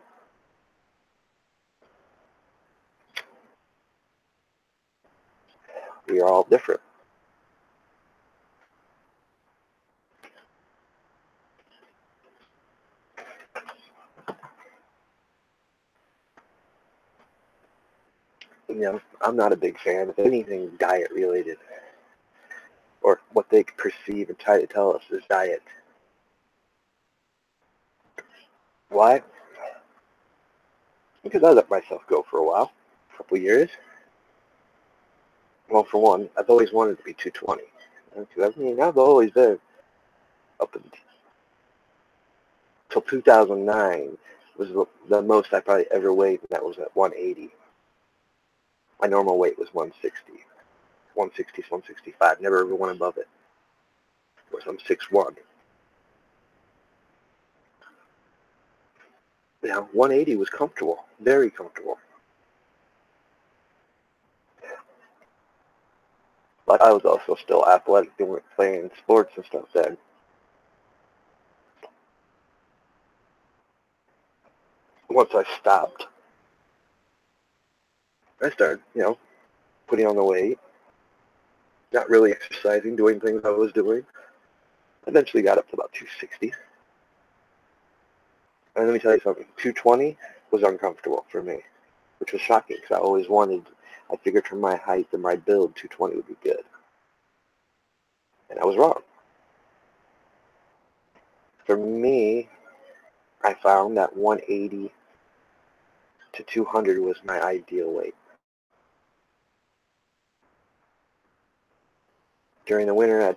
We are all different. I'm not a big fan of anything diet related, or what they perceive and try to tell us is diet. Why? Because I let myself go for a while, a couple of years. Well, for one, I've always wanted to be 220. I've always been up until 2009 was the most I probably ever weighed, and that was at 180. My normal weight was 160. 160, 165. Never ever went above it. Of course, I'm 6'1". 180 was comfortable, very comfortable. But I was also still athletic, playing sports and stuff then. Once I stopped, I started, putting on the weight, not really exercising, doing things I was doing. Eventually got up to about 260. And let me tell you something, 220 was uncomfortable for me, which was shocking because I figured from my height and my build, 220 would be good. And I was wrong. For me, I found that 180 to 200 was my ideal weight. During the winter,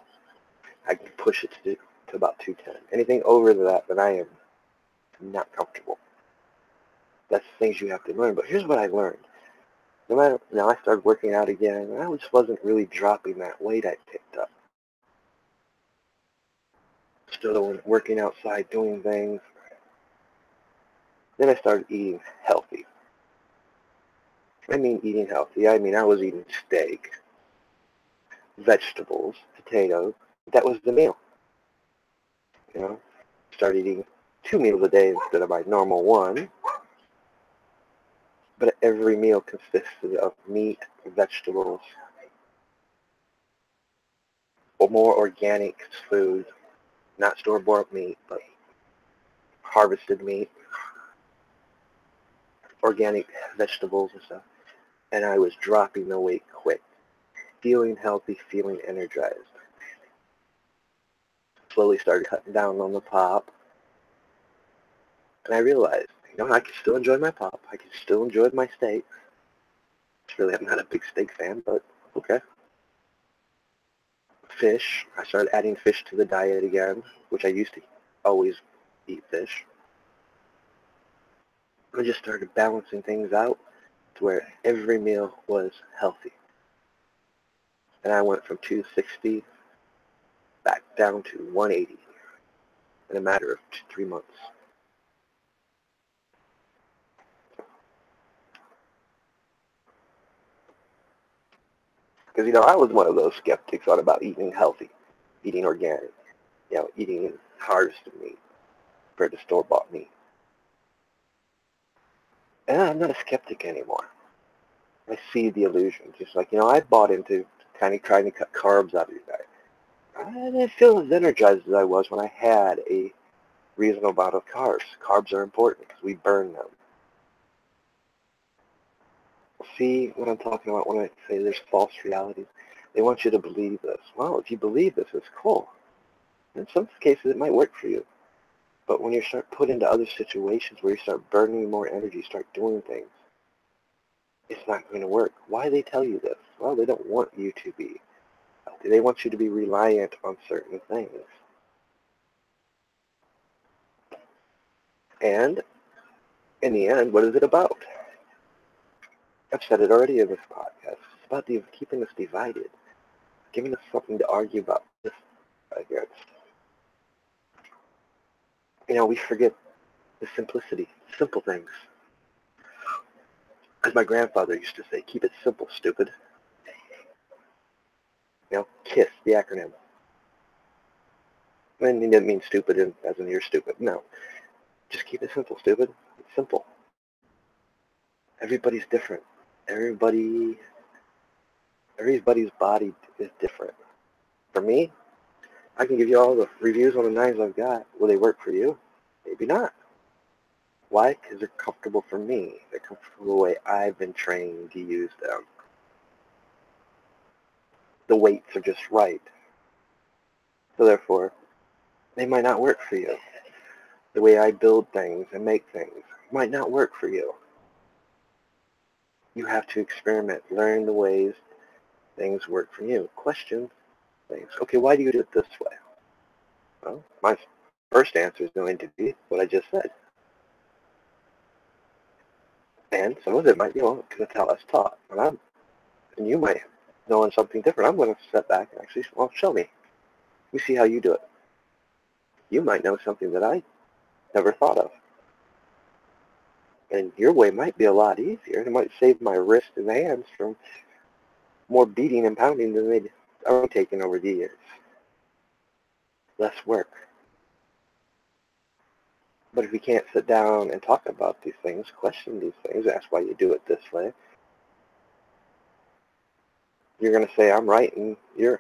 I could push it to about 210. Anything over that, then I am not comfortable. That's things you have to learn. But here's what I learned. Now I started working out again, and I just wasn't really dropping that weight I picked up. Still working outside, doing things. Then I started eating healthy. I mean eating healthy. I was eating steak, vegetables, potatoes. That was the meal. Started eating 2 meals a day instead of my normal one. But every meal consisted of meat, vegetables, or more organic food, not store-bought meat, but harvested meat, organic vegetables and stuff. And I was dropping the weight quick, feeling healthy, feeling energized. Slowly started cutting down on the pop. And I realized, I can still enjoy my pop. I can still enjoy my steak. I'm not a big steak fan, but okay. Fish. I started adding fish to the diet again, which I used to always eat fish. I just started balancing things out to where every meal was healthy. And I went from 260 back down to 180 in a matter of 3 months. Because, I was one of those skeptics on about eating healthy, eating organic, eating harvested meat compared to store-bought meat. And I'm not a skeptic anymore. I see the illusion. Just like, I bought into kind of trying to cut carbs out of your diet. I didn't feel as energized as I was when I had a reasonable amount of carbs. Carbs are important because we burn them. See what I'm talking about when I say there's false realities? They want you to believe this. Well, if you believe this, it's cool. In some cases, it might work for you. But when you start put into other situations where you start burning more energy, start doing things, it's not going to work. Why do they tell you this? Well, they don't want you to be healthy. They want you to be reliant on certain things. And in the end, what is it about? I've said it already in this podcast. It's about keeping us divided, giving us something to argue about. Against. We forget the simplicity, simple things. As my grandfather used to say, keep it simple, stupid. KISS, the acronym. And he didn't mean stupid as in you're stupid. No. Just keep it simple, stupid. It's simple. Everybody's different. Everybody's body is different. For me, I can give you all the reviews on the knives I've got. Will they work for you? Maybe not. Why? Because they're comfortable for me. They're comfortable the way I've been trained to use them. The weights are just right. So therefore, they might not work for you. The way I build things and make things might not work for you. You have to experiment, learn the ways things work for you. Question things. Okay, why do you do it this way? Well, my first answer is going to be what I just said. And some of it might be, well, because that's how I was taught. And you might know something different. I'm going to step back and actually, well, show me. Let me see how you do it. You might know something that I never thought of. And your way might be a lot easier. It might save my wrist and hands from more beating and pounding than they'd already taken over the years. Less work. But if we can't sit down and talk about these things, question these things, ask why you do it this way, you're going to say, I'm right and you're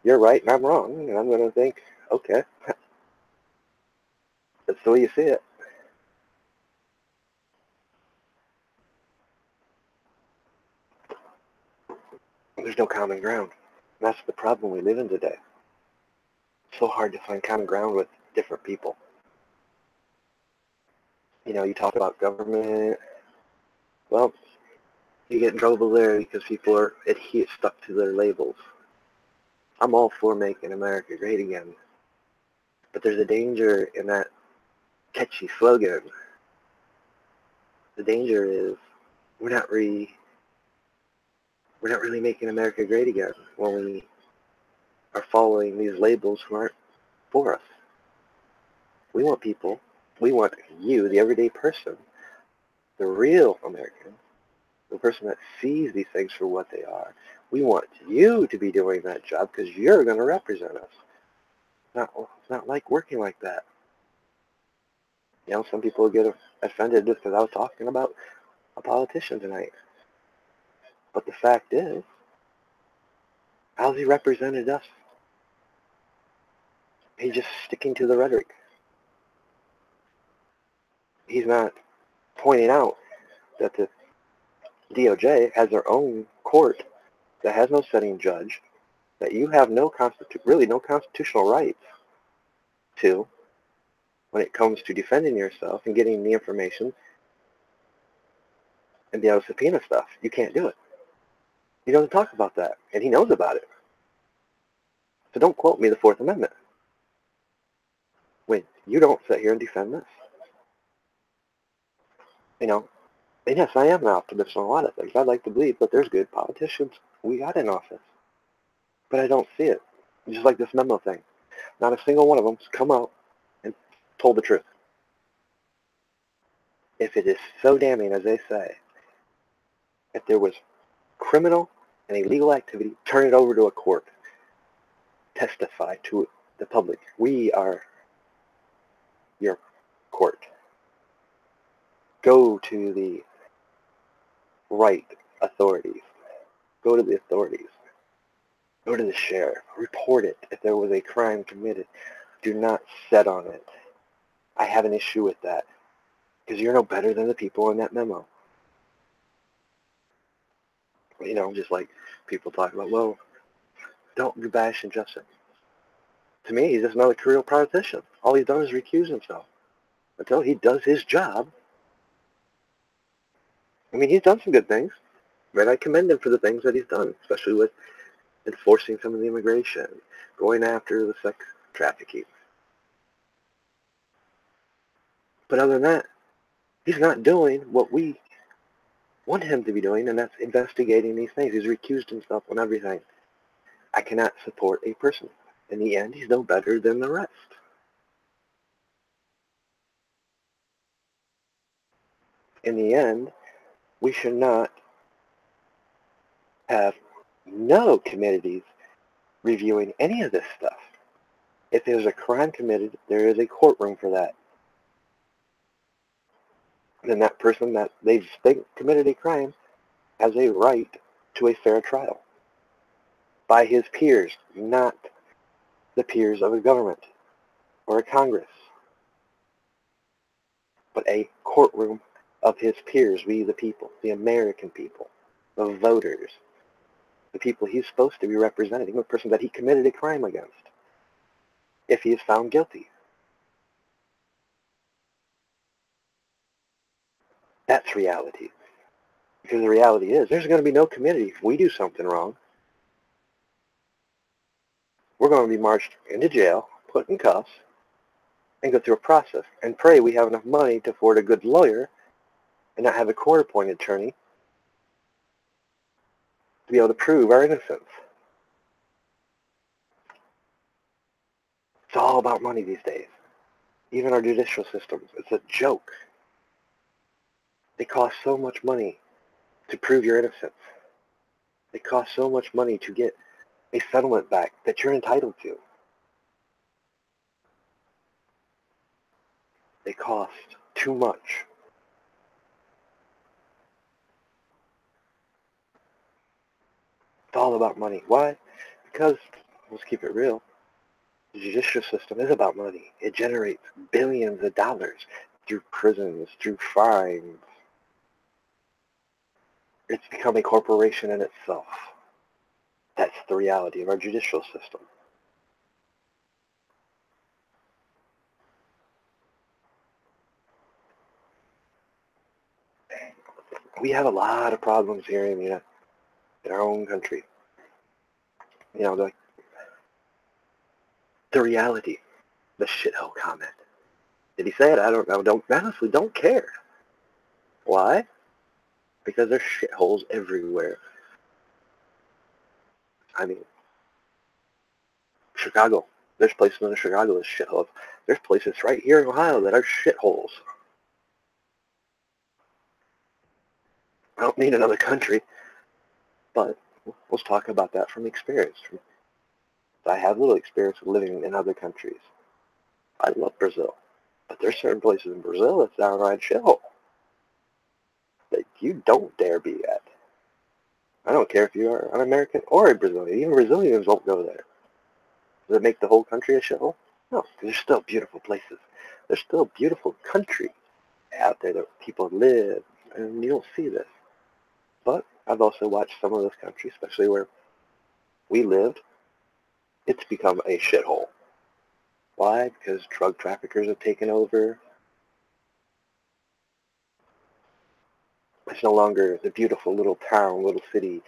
right and I'm wrong. And I'm going to think, okay, that's the way you see it. There's no common ground. And that's the problem we live in today. It's so hard to find common ground with different people. You know, you talk about government. Well, you get in trouble there because people are stuck to their labels. I'm all for making America great again. But there's a danger in that catchy slogan. The danger is we're not really making America great again when we are following these labels who aren't for us. We want people, we want you, the everyday person, the real American, the person that sees these things for what they are. We want you to be doing that job because you're going to represent us. It's not like working like that. You know, some people get offended just because I was talking about a politician tonight. But the fact is, how's he represented us? He's just sticking to the rhetoric. He's not pointing out that the DOJ has their own court that has no sitting judge, that you have really no constitutional rights to when it comes to defending yourself and getting the information and be able to subpoena stuff. You can't do it. He doesn't talk about that, and he knows about it. So don't quote me the Fourth Amendment when you don't sit here and defend this. You know, and yes, I am an optimist on a lot of things. I'd like to believe that there's good politicians we got in office. But I don't see it. Just like this memo thing. Not a single one of them has come out and told the truth. If it is so damning as they say, if there was criminal and illegal activity, turn it over to a court. Testify to the public. We are your court. Go to the right authorities. Go to the authorities. Go to the sheriff. Report it if there was a crime committed. Do not sit on it. I have an issue with that because you're no better than the people in that memo. You know, just like people talk about, well, don't be bashing Justin. To me, he's just another career politician. All he's done is recuse himself until he does his job. I mean, he's done some good things, but I commend him for the things that he's done, especially with enforcing some of the immigration, going after the sex trafficking. But other than that, he's not doing what we want him to be doing, and that's investigating these things. He's recused himself on everything. I cannot support a person. In the end, he's no better than the rest. In the end, we should not have no committees reviewing any of this stuff. If there's a crime committed, there is a courtroom for that. Then that person that they think committed a crime has a right to a fair trial by his peers, not the peers of a government or a Congress, but a courtroom of his peers, we the people, the American people, the voters, the people he's supposed to be representing, the person that he committed a crime against, if he is found guilty. That's reality. Because the reality is, there's going to be no community. If we do something wrong, we're going to be marched into jail, put in cuffs, and go through a process, and pray we have enough money to afford a good lawyer and not have a court-appointed attorney to be able to prove our innocence. It's all about money these days. Even our judicial systems, it's a joke. They cost so much money to prove your innocence. They cost so much money to get a settlement back that you're entitled to. They cost too much. It's all about money. Why? Because, let's keep it real, the judicial system is about money. It generates billions of dollars through prisons, through fines. It's become a corporation in itself. That's the reality of our judicial system. We have a lot of problems here in our own country. You know, the reality, the shithole comment. Did he say it? I don't know. Honestly, don't care. Why? Because there's shitholes everywhere. I mean, Chicago. There's places in Chicago that's shitholes. There's places right here in Ohio that are shitholes. I don't mean another country, but let's talk about that from experience. I have little experience living in other countries. I love Brazil, but there's certain places in Brazil that's downright shithole that you don't dare be at. I don't care if you are an American or a Brazilian. Even Brazilians won't go there. Does it make the whole country a shithole? No, because there's still beautiful places. There's still beautiful country out there that people live, and you don't see this. But I've also watched some of those countries, especially where we lived, it's become a shithole. Why? Because drug traffickers have taken over. It's no longer the beautiful little town, little city.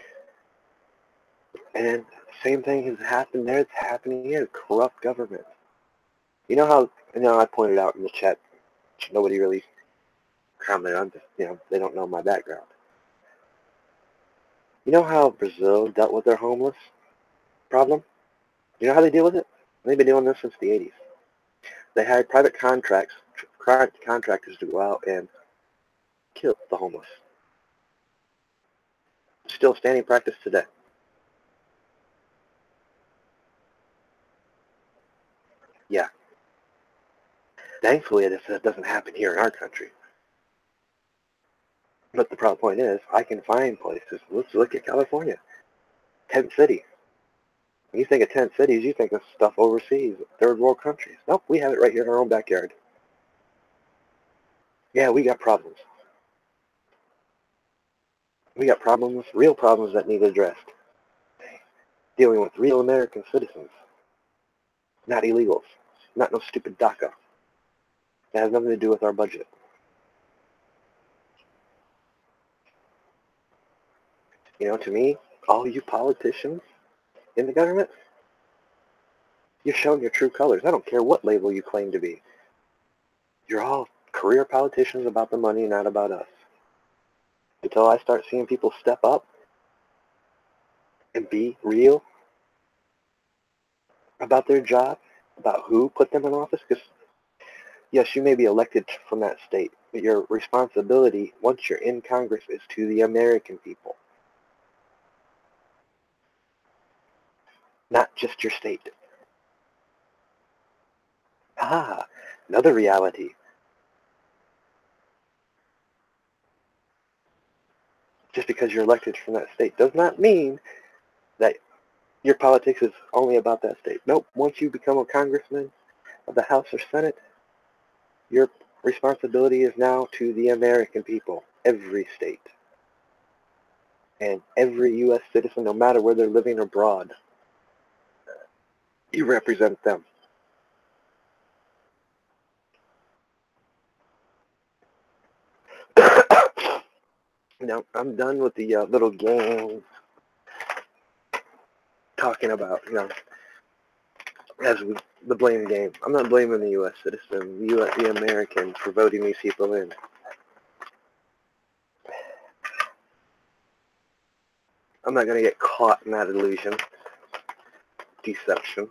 And same thing has happened there. It's happening here. Corrupt government. You know how, I pointed out in the chat, nobody really commented on, they don't know my background. You know how Brazil dealt with their homeless problem? You know how they deal with it? They've been doing this since the 80s. They hired private contractors to go out and kill the homeless. Still standing practice today. Yeah. Thankfully, that doesn't happen here in our country. But the problem point is, I can find places. Let's look at California. Tent City. When you think of tent cities, you think of stuff overseas, third world countries. Nope, we have it right here in our own backyard. Yeah, we got problems. We got problems, real problems that need addressed. Dealing with real American citizens, not illegals, not no stupid DACA. That has nothing to do with our budget. To me, all you politicians in the government, you're showing your true colors. I don't care what label you claim to be. You're all career politicians about the money, not about us. Until I start seeing people step up and be real about their job, about who put them in office, because yes, you may be elected from that state, but your responsibility once you're in Congress is to the American people, not just your state. Ah, another reality. Just because you're elected from that state does not mean that your politics is only about that state. Nope. Once you become a congressman of the House or Senate, your responsibility is now to the American people, every state, and every U.S. citizen, no matter where they're living abroad. You represent them. Now, I'm done with the little game talking about, the blame game. I'm not blaming the U.S. citizen, the American, for voting these people in. I'm not going to get caught in that illusion, deception.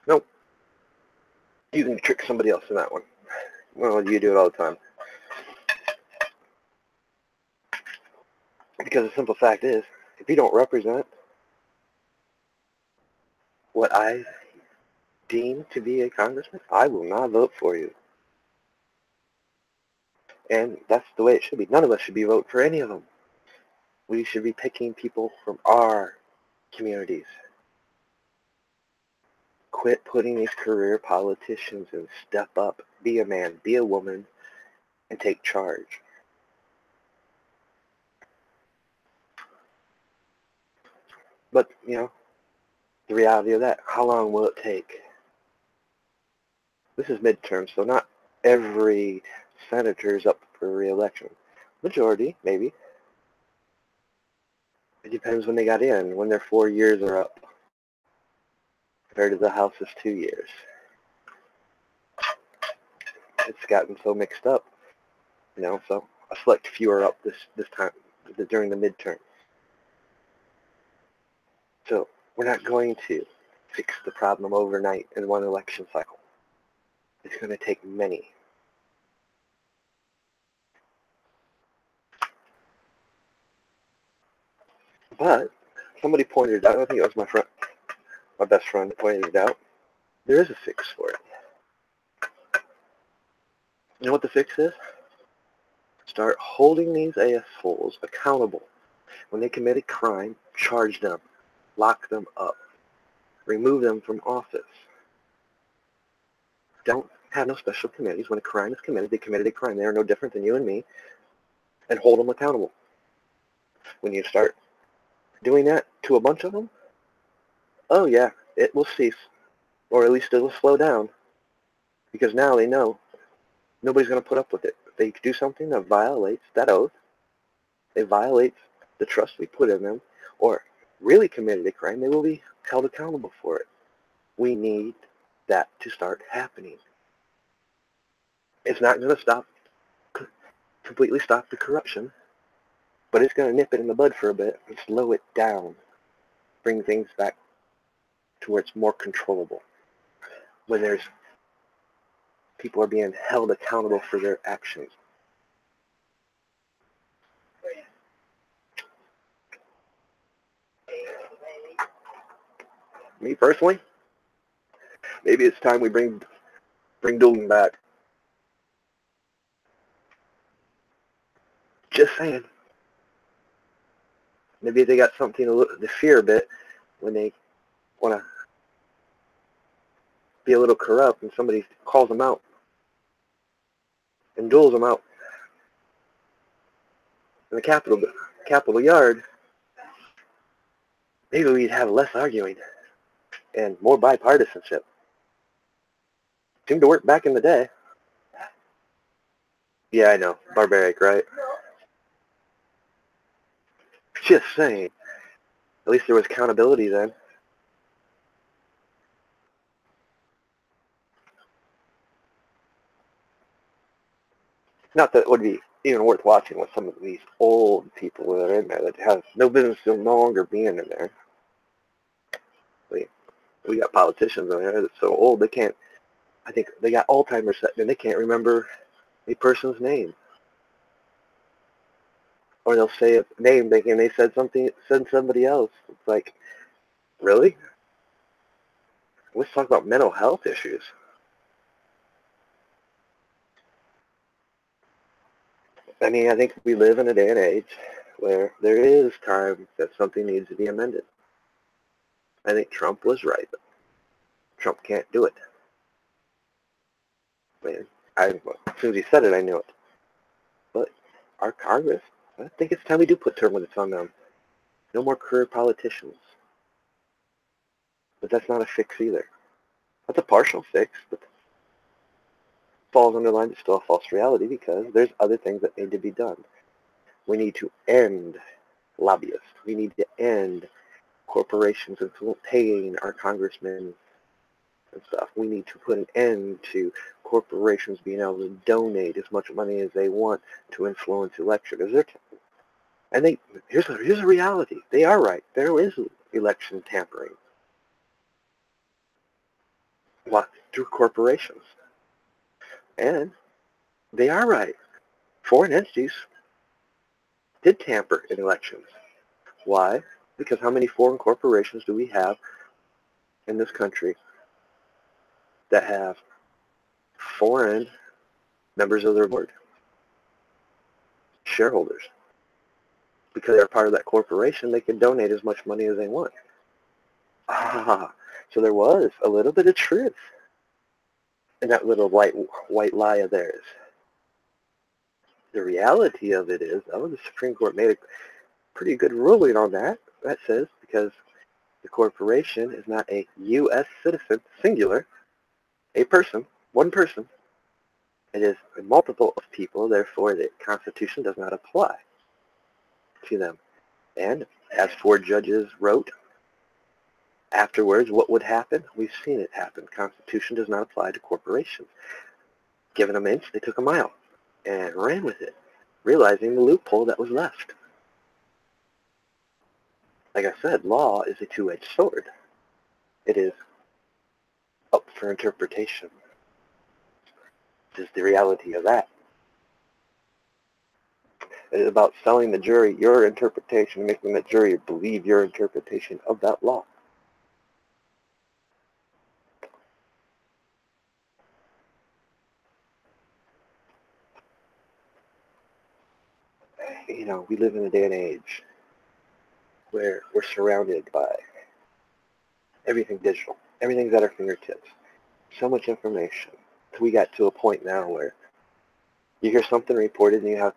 Nope. You can trick somebody else in that one. Well, you do it all the time. Because the simple fact is, if you don't represent what I deem to be a congressman, I will not vote for you. And that's the way it should be. None of us should be voting for any of them. We should be picking people from our communities. Quit putting these career politicians in. Step up, be a man, be a woman, and take charge. But, the reality of that, how long will it take? This is midterm, so not every senator is up for re-election. Majority, maybe. It depends when they got in, when their 4 years are up, compared to the House's 2 years. It's gotten so mixed up, so a select few are up this time, during the midterm. So we're not going to fix the problem overnight in one election cycle. It's going to take many. But somebody pointed out, I think it was my best friend that pointed it out, there is a fix for it. You know what the fix is? Start holding these assholes accountable. When they commit a crime, charge them, lock them up, remove them from office. Don't have no special committees. When a crime is committed, they committed a crime. They are no different than you and me, and hold them accountable. When you start doing that to a bunch of them, oh yeah, it will cease, or at least it will slow down, because now they know nobody's going to put up with it. If they do something that violates that oath, it violates the trust we put in them, or really committed a crime, they will be held accountable for it. We need that to start happening. It's not going to completely stop the corruption, but it's going to nip it in the bud for a bit and slow it down, bring things back to where it's more controllable, when there's people are being held accountable for their actions. Me personally, maybe it's time we bring dueling back. Just saying. Maybe they got something to fear a bit when they want to be a little corrupt and somebody calls them out and duels them out in the Capitol yard. Maybe we'd have less arguing and more bipartisanship. Seemed to work back in the day. Yeah, I know. Barbaric, right? Just saying. At least there was accountability then. Not that it would be even worth watching with some of these old people that are in there that have no business no longer being in there. We got politicians in there that's so old they can't, I think they got Alzheimer's and they can't remember a person's name. Or they'll say a name thinking they said somebody else. It's like, really? Let's talk about mental health issues. I mean, I think we live in a day and age where there is time that something needs to be amended. I think Trump was right. Trump can't do it. I mean, as soon as he said it, I knew it. But our Congress, I think it's time we do put term limits on them. No more career politicians. But that's not a fix either. That's a partial fix, but falls underlined, it's still a false reality because there's other things that need to be done. We need to end lobbyists. We need to end corporations paying our congressmen and stuff. We need to put an end to corporations being able to donate as much money as they want to influence elections. And here's a reality. They are right. There is election tampering. What? Through corporations. And they are right. Foreign entities did tamper in elections. Why? Because how many foreign corporations do we have in this country that have foreign members of their board, shareholders? Because they're part of that corporation, they can donate as much money as they want. So there was a little bit of truth in that little white lie of theirs. The reality of it is, the Supreme Court made a pretty good ruling on that. That says because the corporation is not a U.S. citizen, singular, a person, one person. It is a multiple of people, therefore the Constitution does not apply to them. And as four judges wrote afterwards, what would happen? We've seen it happen. Constitution does not apply to corporations. Given them an inch, they took a mile and ran with it, realizing the loophole that was left. Like I said, law is a two-edged sword. It is up for interpretation. This is the reality of that. It is about selling the jury your interpretation, making the jury believe your interpretation of that law. You know, we live in a day and age where we're surrounded by everything digital. Everything's at our fingertips. So much information. We got to a point now where you hear something reported and you have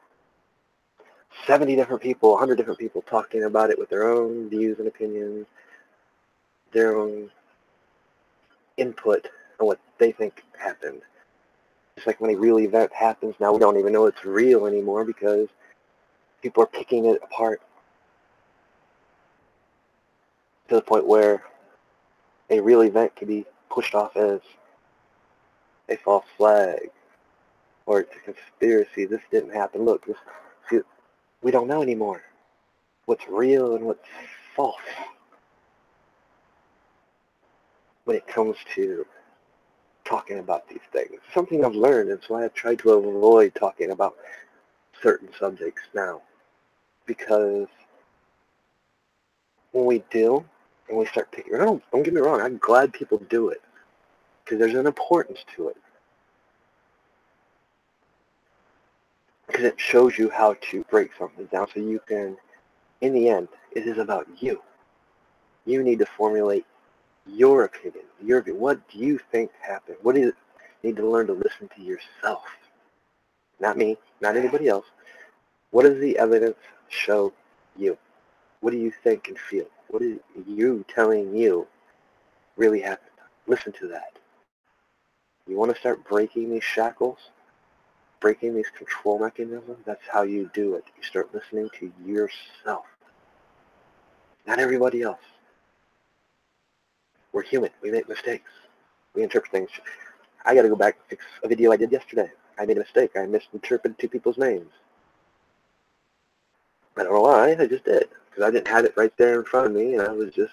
70 different people, 100 different people talking about it with their own views and opinions, their own input on what they think happened. It's like when a real event happens, now we don't even know it's real anymore because people are picking it apart to the point where a real event can be pushed off as a false flag or it's a conspiracy. This didn't happen. Look, we don't know anymore what's real and what's false when it comes to talking about these things. Something I've learned, and so I have tried to avoid talking about certain subjects now, because when we do, and we start picking, don't get me wrong, I'm glad people do it, because there's an importance to it. Because it shows you how to break something down so you can, in the end, it is about you. You need to formulate your opinion, your view. What do you think happened? What do you need to learn to listen to yourself? Not me, not anybody else. What does the evidence show you? What do you think and feel? What is you telling you really happened? Listen to that. You want to start breaking these shackles, breaking these control mechanisms? That's how you do it. You start listening to yourself, not everybody else. We're human. We make mistakes. We interpret things. I got to go back and fix a video I did yesterday. I made a mistake. I misinterpreted two people's names. I don't know why. I just did. Because I didn't have it right there in front of me, and I was just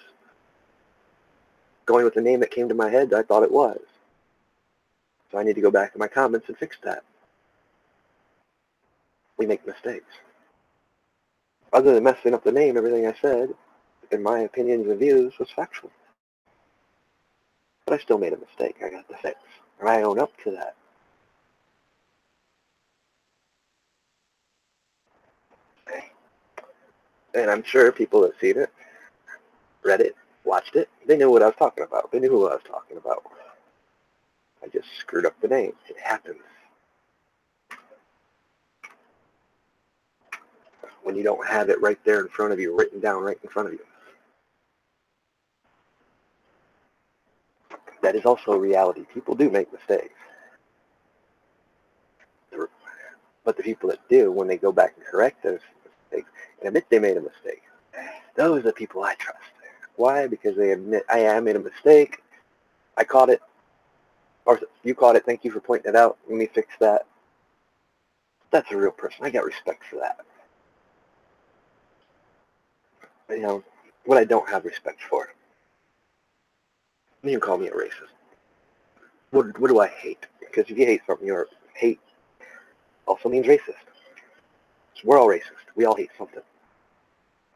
going with the name that came to my head that I thought it was. So I need to go back in my comments and fix that. We make mistakes. Other than messing up the name, everything I said, in my opinions and views, was factual. But I still made a mistake. I got to fix. And I own up to that. And I'm sure people that seen it, read it, watched it, they knew what I was talking about. They knew who I was talking about. I just screwed up the name. It happens. When you don't have it right there in front of you, written down right in front of you. That is also a reality. People do make mistakes. But the people that do, when they go back and correct those mistakes and admit they made a mistake, those are the people I trust. Why? Because they admit, I made a mistake. I caught it. Or you caught it. Thank you for pointing it out. Let me fix that. That's a real person. I got respect for that. You know, what I don't have respect for, you can call me a racist. What do I hate? Because if you hate something, your hate also means racist. So we're all racist. We all hate something.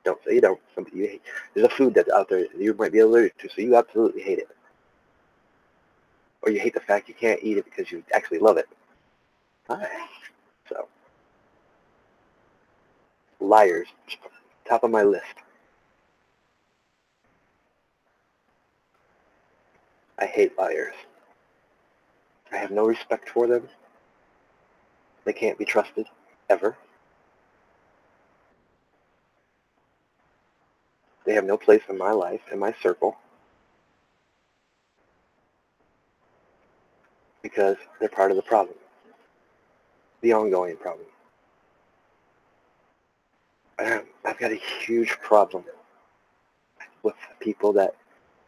Don't say you don't. Something you hate. There's a food that's out there that you might be allergic to, so you absolutely hate it. Or you hate the fact you can't eat it because you actually love it. Alright. So, liars, top of my list. I hate liars. I have no respect for them. They can't be trusted, ever. They have no place in my life, in my circle, because they're part of the problem, the ongoing problem. I've got a huge problem with people that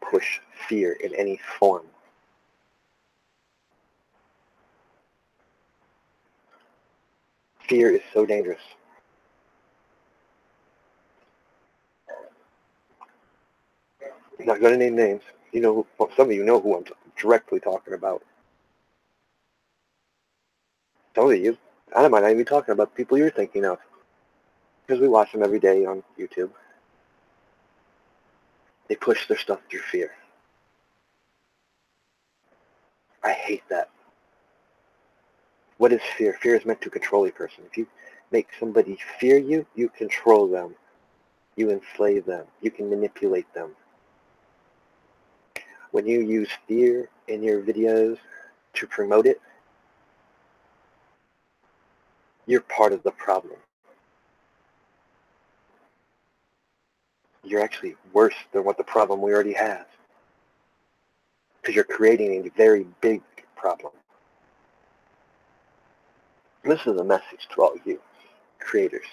push fear in any form. Fear is so dangerous. I'm not going to name names. You know, well, some of you know who I'm directly talking about. Some of you, I might not even be talking about the people you're thinking of, because we watch them every day on YouTube. They push their stuff through fear. I hate that. What is fear? Fear is meant to control a person. If you make somebody fear you, you control them. You enslave them. You can manipulate them. When you use fear in your videos to promote it, you're part of the problem. You're actually worse than what the problem we already have, because you're creating a very big problem. This is a message to all you creators,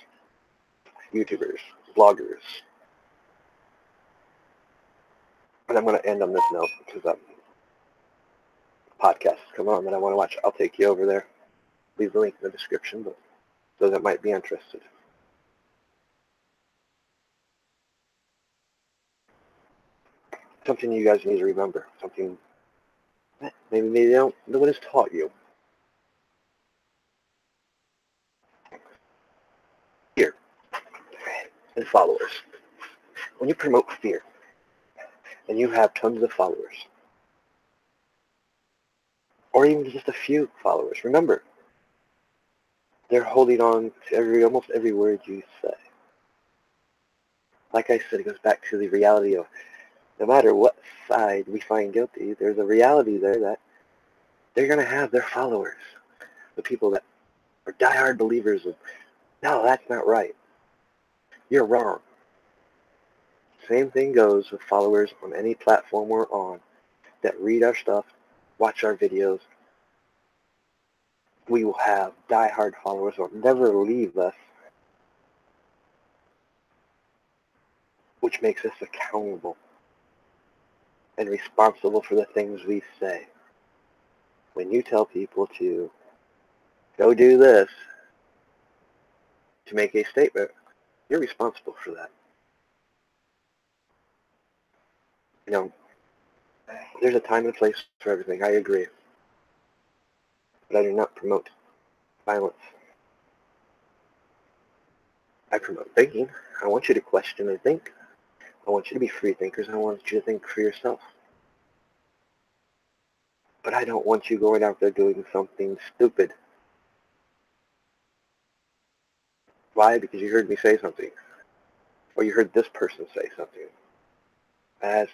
YouTubers, bloggers. And I'm going to end on this note because that podcast is coming on that I want to watch. I'll take you over there. Leave the link in the description, but those that might be interested. Something you guys need to remember. Something that maybe no one has taught you. Fear and followers. When you promote fear and you have tons of followers, or even just a few followers, remember, they're holding on to almost every word you say. Like I said, it goes back to the reality of no matter what side we find guilty, there's a reality there that they're going to have their followers. The people that are diehard believers of, no, that's not right. You're wrong. Same thing goes with followers on any platform we're on that read our stuff, watch our videos. We will have diehard followers who will never leave us, which makes us accountable and responsible for the things we say. When you tell people to go do this, to make a statement, you're responsible for that. You know, there's a time and place for everything. I agree. But I do not promote violence. I promote thinking. I want you to question and think. I want you to be free thinkers. I want you to think for yourself. But I don't want you going out there doing something stupid. Why? Because you heard me say something. Or you heard this person say something. As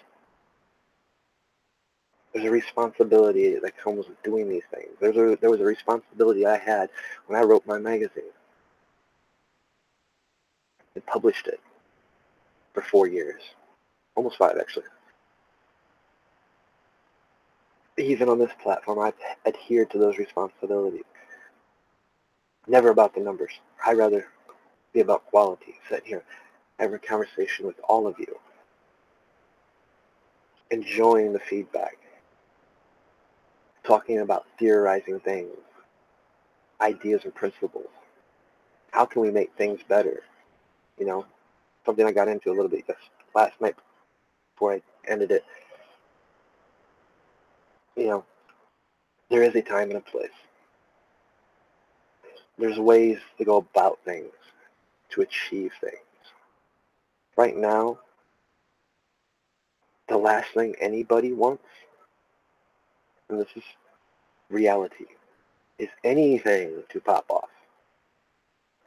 there's a responsibility that comes with doing these things. There was a responsibility I had when I wrote my magazine and published it for 4 years. Almost 5, actually. Even on this platform, I've adhered to those responsibilities. Never about the numbers. I'd rather be about quality. Sit here, have a conversation with all of you, enjoying the feedback, talking about theorizing things, ideas and principles. How can we make things better? You know, something I got into a little bit just last night before I ended it. You know, there is a time and a place. There's ways to go about things, to achieve things. Right now, the last thing anybody wants, and this is reality, is anything to pop off.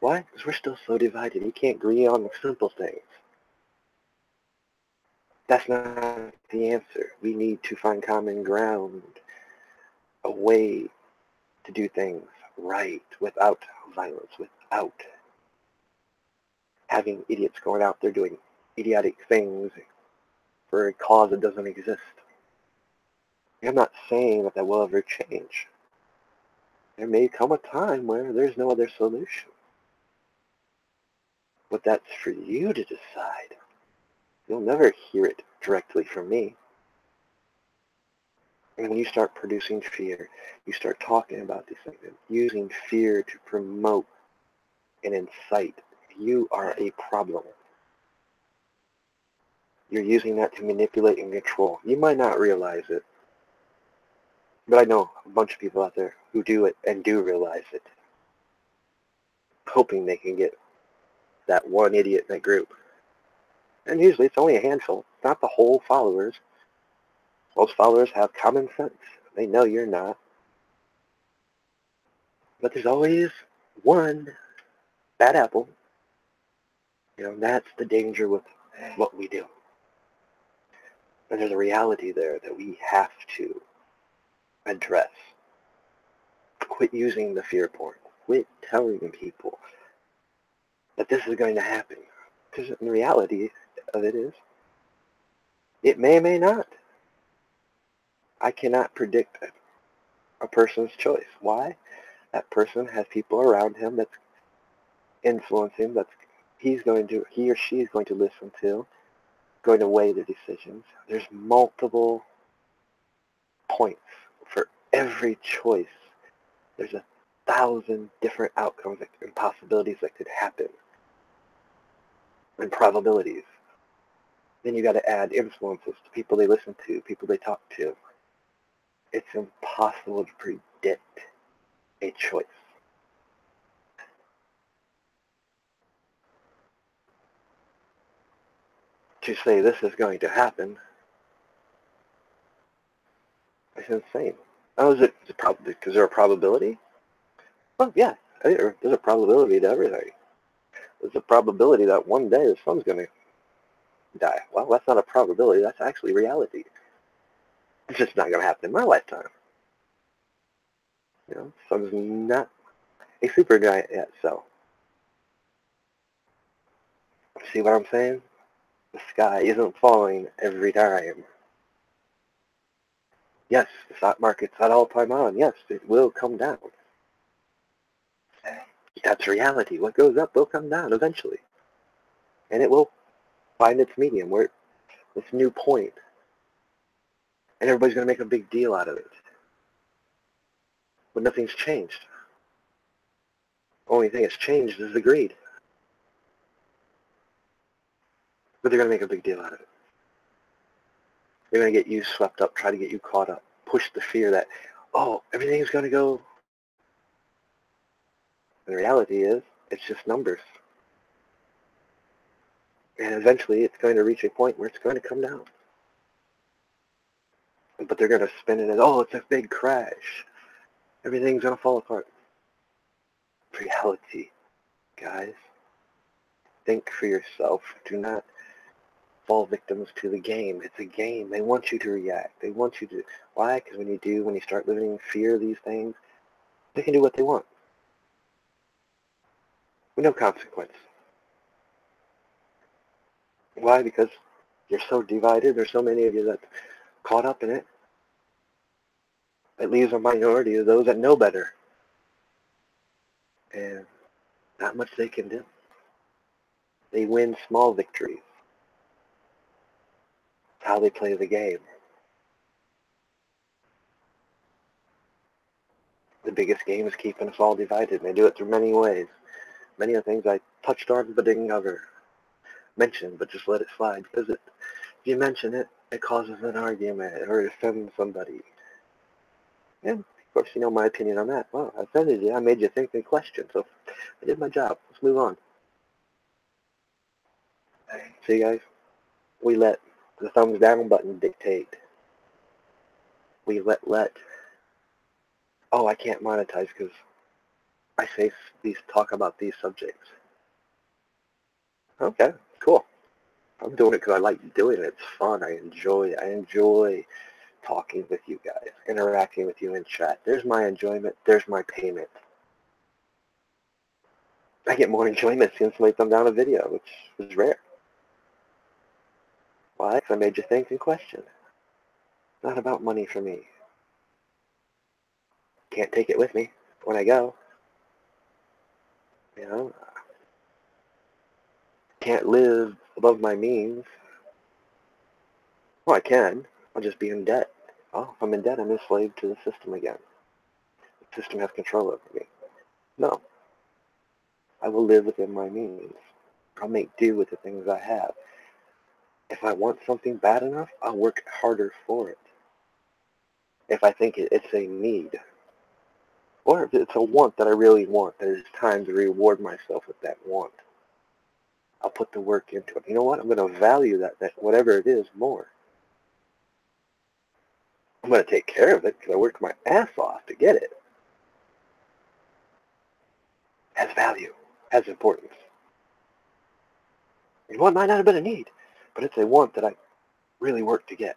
Why? Because we're still so divided. We can't agree on the simple things. That's not the answer. We need to find common ground, a way to do things right without violence, without having idiots going out there doing idiotic things for a cause that doesn't exist. I'm not saying that that will ever change. There may come a time where there's no other solution. But that's for you to decide. You'll never hear it directly from me. And when you start producing fear, you start talking about these things, and using fear to promote and incite, you are a problem. You're using that to manipulate and control. You might not realize it, but I know a bunch of people out there who do it and do realize it, hoping they can get that one idiot in that group. And usually it's only a handful, not the whole followers. Most followers have common sense. They know you're not. But there's always one bad apple. You know, that's the danger with what we do. And there's a reality there that we have to address. Quit using the fear porn. Quit telling people that this is going to happen. Because the reality of it is, it may or may not. I cannot predict a person's choice. Why? That person has people around him that's influencing, that he or she is going to listen to, going to weigh the decisions. There's multiple points for every choice. There's 1,000 different outcomes and possibilities that could happen, and probabilities. Then you got to add influences to people they listen to, people they talk to. It's impossible to predict a choice. To say this is going to happen is insane. Oh, is there a probability? Well, yeah, there's a probability to everything. There's a probability that one day the sun's going to die. Well, that's not a probability. That's actually reality. It's just not going to happen in my lifetime. You know, sun's not a supergiant yet, so. See what I'm saying? The sky isn't falling every time. Yes, the stock market's at all-time on. Yes, it will come down. That's reality. What goes up will come down eventually. And it will find its medium, where this new point. And everybody's going to make a big deal out of it. But nothing's changed. Only thing that's changed is the greed. But they're going to make a big deal out of it. They're going to get you swept up, try to get you caught up, push the fear that, oh, everything's going to go. And the reality is, it's just numbers. And eventually it's going to reach a point where it's going to come down. But they're going to spin it as, oh, it's a big crash. Everything's going to fall apart. Reality, guys. Think for yourself. Do not fall victims to the game. It's a game. They want you to react. They want you to. Why? Because when you start living in fear of these things, they can do what they want. With no consequence. Why? Because you're so divided. There's so many of you that caught up in it. It leaves a minority of those that know better. And not much they can do. They win small victories. It's how they play the game. The biggest game is keeping us all divided. And they do it through many ways. Many of the things I touched on but didn't cover. Mention, but just let it slide. Because if you mention it, it causes an argument or it offends somebody. And of course, you know my opinion on that. Well, I offended you. I made you think and question. So I did my job. Let's move on. See, guys, we let the thumbs down button dictate. We let oh, I can't monetize because I say talk about these subjects. Okay, cool. I'm doing it because I like doing it. It's fun. I enjoy talking with you guys, interacting with you in chat. There's my enjoyment. There's my payment. I get more enjoyment seeing somebody thumb down a video, which is rare. Why? Because I made you think and question. It's not about money for me. Can't take it with me when I go. You know, can't live above my means. Well, I can. I'll just be in debt. Oh, if I'm in debt, I'm enslaved to the system again. The system has control over me. No. I will live within my means. I'll make do with the things I have. If I want something bad enough, I'll work harder for it. If I think it's a need, or if it's a want that I really want, that it's time to reward myself with that want, I'll put the work into it. You know what? I'm going to value that whatever it is more. I'm going to take care of it because I worked my ass off to get it. Has value, has importance. You know what? It might not have been a need, but it's a want that I really worked to get.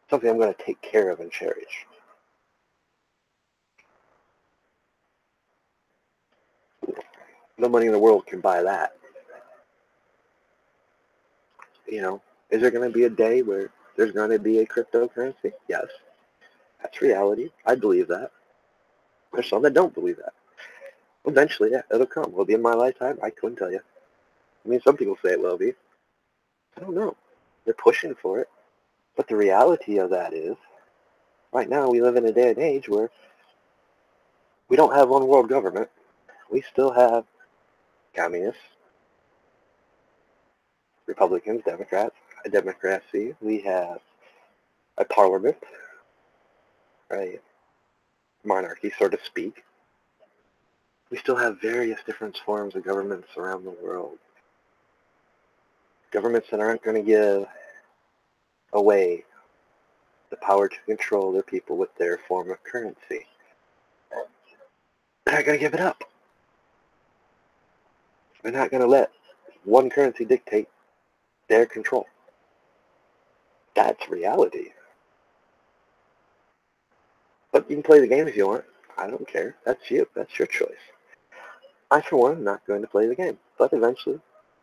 Something I'm going to take care of and cherish. No money in the world can buy that. You know, is there going to be a day where there's going to be a cryptocurrency? Yes. That's reality. I believe that. There's some that don't believe that. Eventually, yeah, it'll come. Will it be in my lifetime? I couldn't tell you. I mean, some people say it will be. I don't know. They're pushing for it. But the reality of that is, right now we live in a day and age where we don't have one world government. We still have communists, Republicans, Democrats, a democracy. We have a parliament, a monarchy, so to speak. We still have various different forms of governments around the world. Governments that aren't going to give away the power to control their people with their form of currency. They're not going to give it up. They're not going to let one currency dictate their control. That's reality. But you can play the game if you want. I don't care. That's you. That's your choice. I, for one, am not going to play the game. But eventually,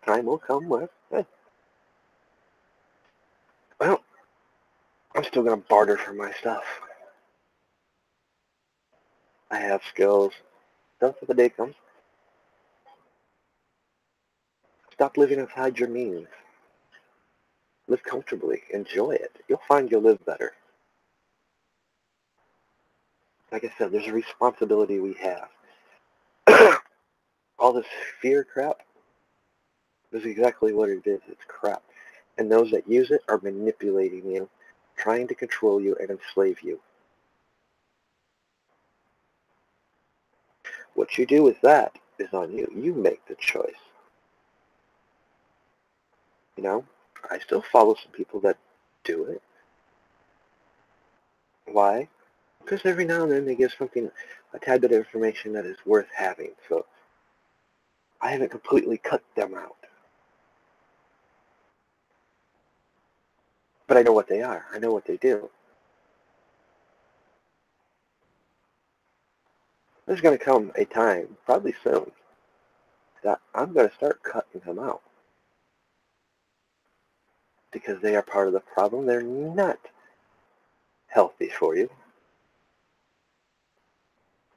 time will come where, hey, well, I'm still going to barter for my stuff. I have skills. Stuff if the day comes. Stop living inside your means. Live comfortably. Enjoy it. You'll find you'll live better. Like I said, there's a responsibility we have. All this fear crap is exactly what it is. It's crap. And those that use it are manipulating you, trying to control you and enslave you. What you do with that is on you. You make the choice. You know, I still follow some people that do it. Why? Because every now and then they give something, a tad bit of information that is worth having. So I haven't completely cut them out. But I know what they are. I know what they do. There's going to come a time, probably soon, that I'm going to start cutting them out. Because they are part of the problem. They're not healthy for you.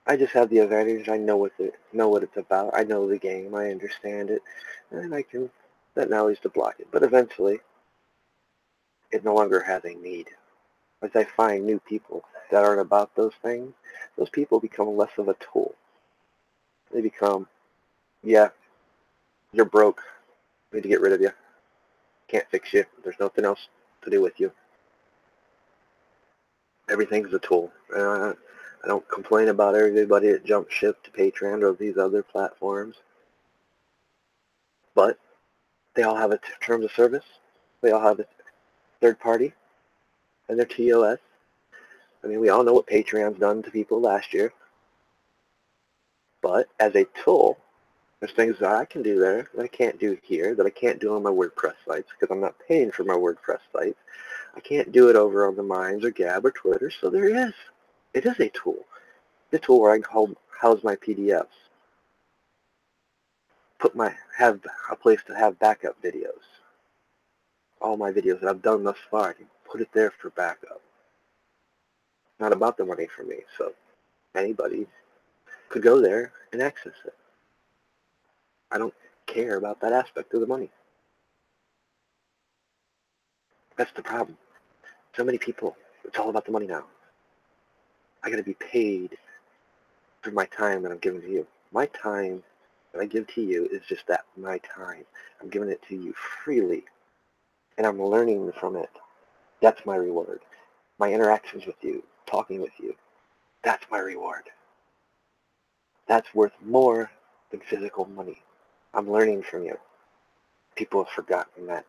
I just have the advantage. I know what it's about. I know the game. I understand it, and I can. That now is to block it. But eventually, it no longer has a need. As I find new people that aren't about those things, those people become less of a tool. They become, yeah, you're broke. We need to get rid of you. Can't fix you. There's nothing else to do with you. Everything's a tool. I don't complain about everybody that jumps ship to Patreon or these other platforms, but they all have a terms of service. They all have a third party and their TOS. I mean, we all know what Patreon's done to people last year, but as a tool, there's things that I can do there that I can't do here, that I can't do on my WordPress sites because I'm not paying for my WordPress sites. I can't do it over on the Minds or Gab or Twitter, so it is a tool. It's a tool where I can house my PDFs, have a place to have backup videos. All my videos that I've done thus far, I can put it there for backup. Not about the money for me, so anybody could go there and access it. I don't care about that aspect of the money. That's the problem. So many people, it's all about the money now. I gotta be paid for my time that I'm giving to you. My time that I give to you is just that, my time. I'm giving it to you freely, and I'm learning from it. That's my reward. My interactions with you, talking with you, that's my reward. That's worth more than physical money. I'm learning from you. People have forgotten that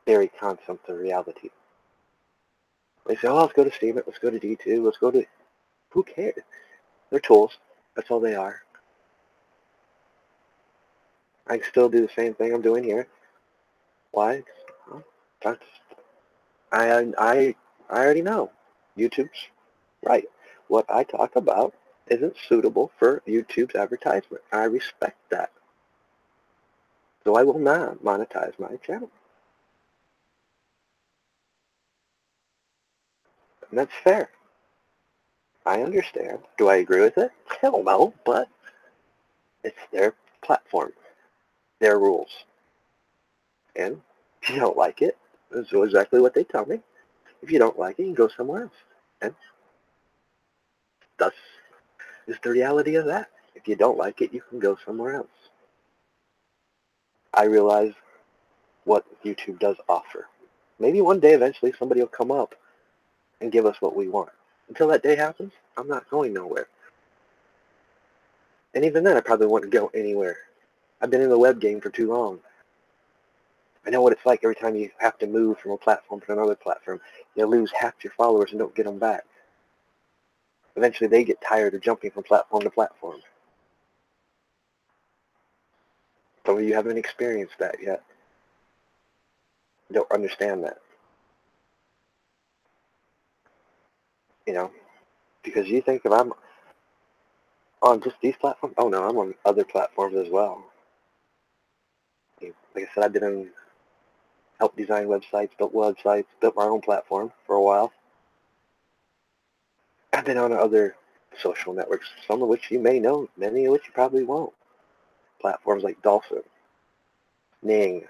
very concept of reality. They say, oh, let's go to Steam, let's go to D2, let's go to... Who cares? They're tools. That's all they are. I can still do the same thing I'm doing here. Why? Well, I already know. YouTube's right. What I talk about isn't suitable for YouTube's advertisement. I respect that. So I will not monetize my channel. And that's fair. I understand. Do I agree with it? Hell no, but it's their platform, their rules. And if you don't like it, that's exactly what they tell me. If you don't like it, you can go somewhere else. And thus is the reality of that. If you don't like it, you can go somewhere else. I realize what YouTube does offer. Maybe one day eventually somebody will come up and give us what we want. Until that day happens, I'm not going nowhere. And even then, I probably wouldn't go anywhere. I've been in the web game for too long. I know what it's like every time you have to move from a platform to another platform. You lose half your followers and don't get them back. Eventually, they get tired of jumping from platform to platform. Some of you haven't experienced that yet. You don't understand that. You know, because you think if I'm on just these platforms, oh no, I'm on other platforms as well. Like I said, I've been in help design websites, built my own platform for a while. I've been on other social networks, some of which you may know, many of which you probably won't. Platforms like Dolphin, Ning,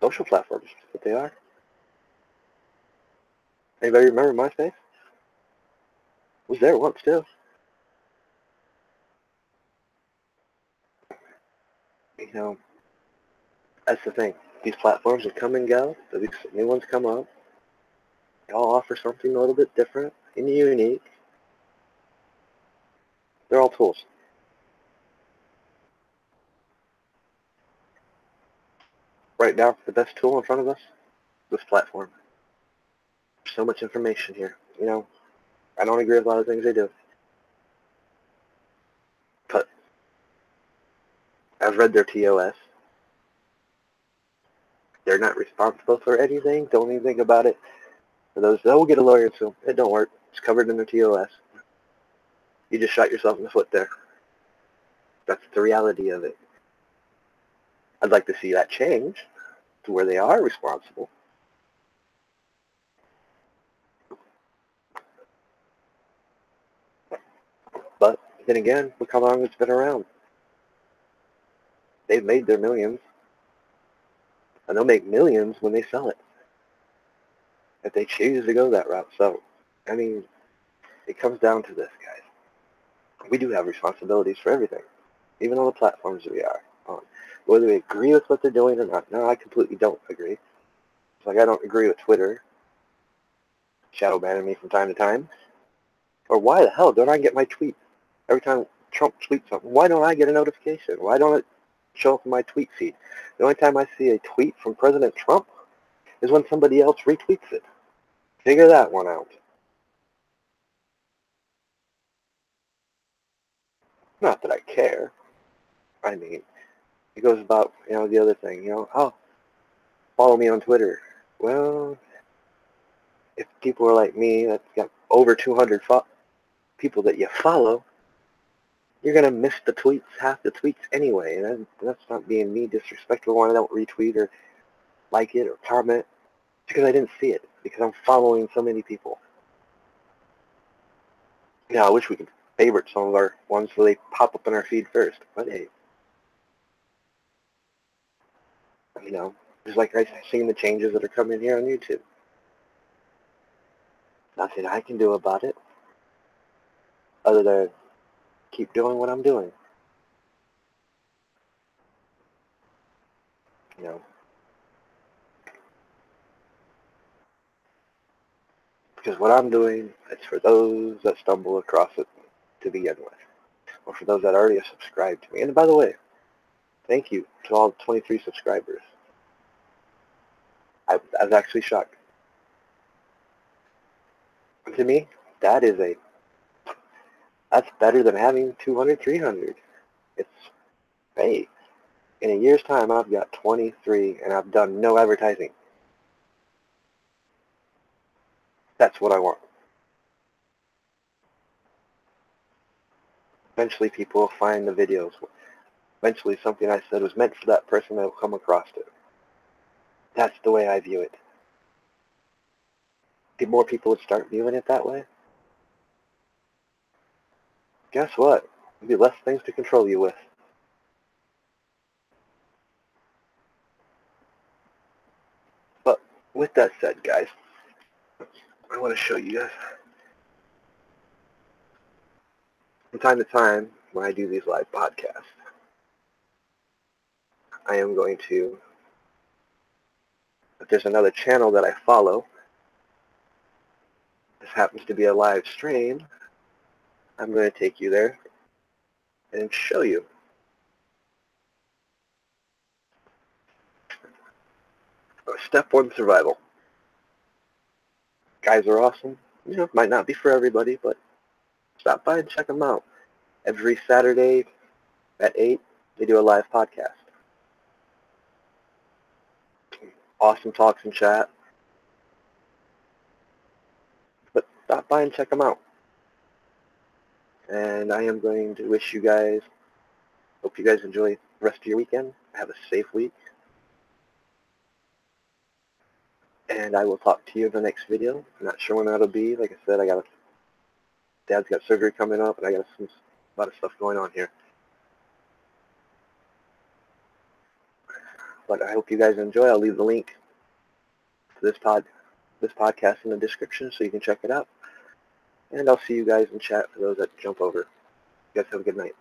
social platforms, what they are. Anybody remember MySpace? Was there once too. You know, that's the thing. These platforms will come and go. These new ones come up. They all offer something a little bit different and unique. They're all tools. Right now, the best tool in front of us, this platform. There's so much information here. You know, I don't agree with a lot of things they do, but I've read their TOS. They're not responsible for anything. Don't even think about it. For those, we'll get a lawyer soon. It don't work. It's covered in their TOS. You just shot yourself in the foot there. That's the reality of it. I'd like to see that change to where they are responsible. But then again, look how long it's been around. They've made their millions, and they'll make millions when they sell it, if they choose to go that route. So, I mean, it comes down to this, guys. We do have responsibilities for everything, even on the platforms we are on. Whether we agree with what they're doing or not. No, I completely don't agree. It's like I don't agree with Twitter shadow banning me from time to time. Or why the hell don't I get my tweet every time Trump tweets something? Why don't I get a notification? Why don't it show up in my tweet feed? The only time I see a tweet from President Trump is when somebody else retweets it. Figure that one out. Not that I care. I mean, it goes about, the other thing, oh, follow me on Twitter. Well, if people are like me, that's got over 200 people that you follow, you're going to miss the tweets, half the tweets anyway. And that's not being me disrespectful when I don't retweet or like it or comment. It's because I didn't see it, because I'm following so many people. Now, I wish we could favorite some of our ones so they pop up in our feed first. But hey, just like I seen the changes that are coming here on YouTube. Nothing I can do about it other than keep doing what I'm doing. Because what I'm doing, it's for those that stumble across it to begin with, or for those that already have subscribed to me. And by the way, thank you to all 23 subscribers. I was actually shocked. To me, that's better than having 200, 300. It's, hey, in a year's time, I've got 23, and I've done no advertising. That's what I want. Eventually, people will find the videos. Eventually, something I said was meant for that person that will come across it. That's the way I view it. If more people would start viewing it that way, guess what? There'll be less things to control you with. But with that said, guys, I want to show you guys. From time to time, when I do these live podcasts, I am going to, if there's another channel that I follow, this happens to be a live stream, I'm going to take you there and show you. Step 1, survival. Guys are awesome. Might not be for everybody, but stop by and check them out. Every Saturday at 8, they do a live podcast. Awesome talks and chat. But stop by and check them out. And I am going to wish you guys, hope you guys enjoy the rest of your weekend. Have a safe week. And I will talk to you in the next video. I'm not sure when that'll be. Like I said, Dad's got surgery coming up, and I got a lot of stuff going on here. But I hope you guys enjoy. I'll leave the link to this podcast in the description so you can check it out. And I'll see you guys in chat for those that jump over. You guys have a good night.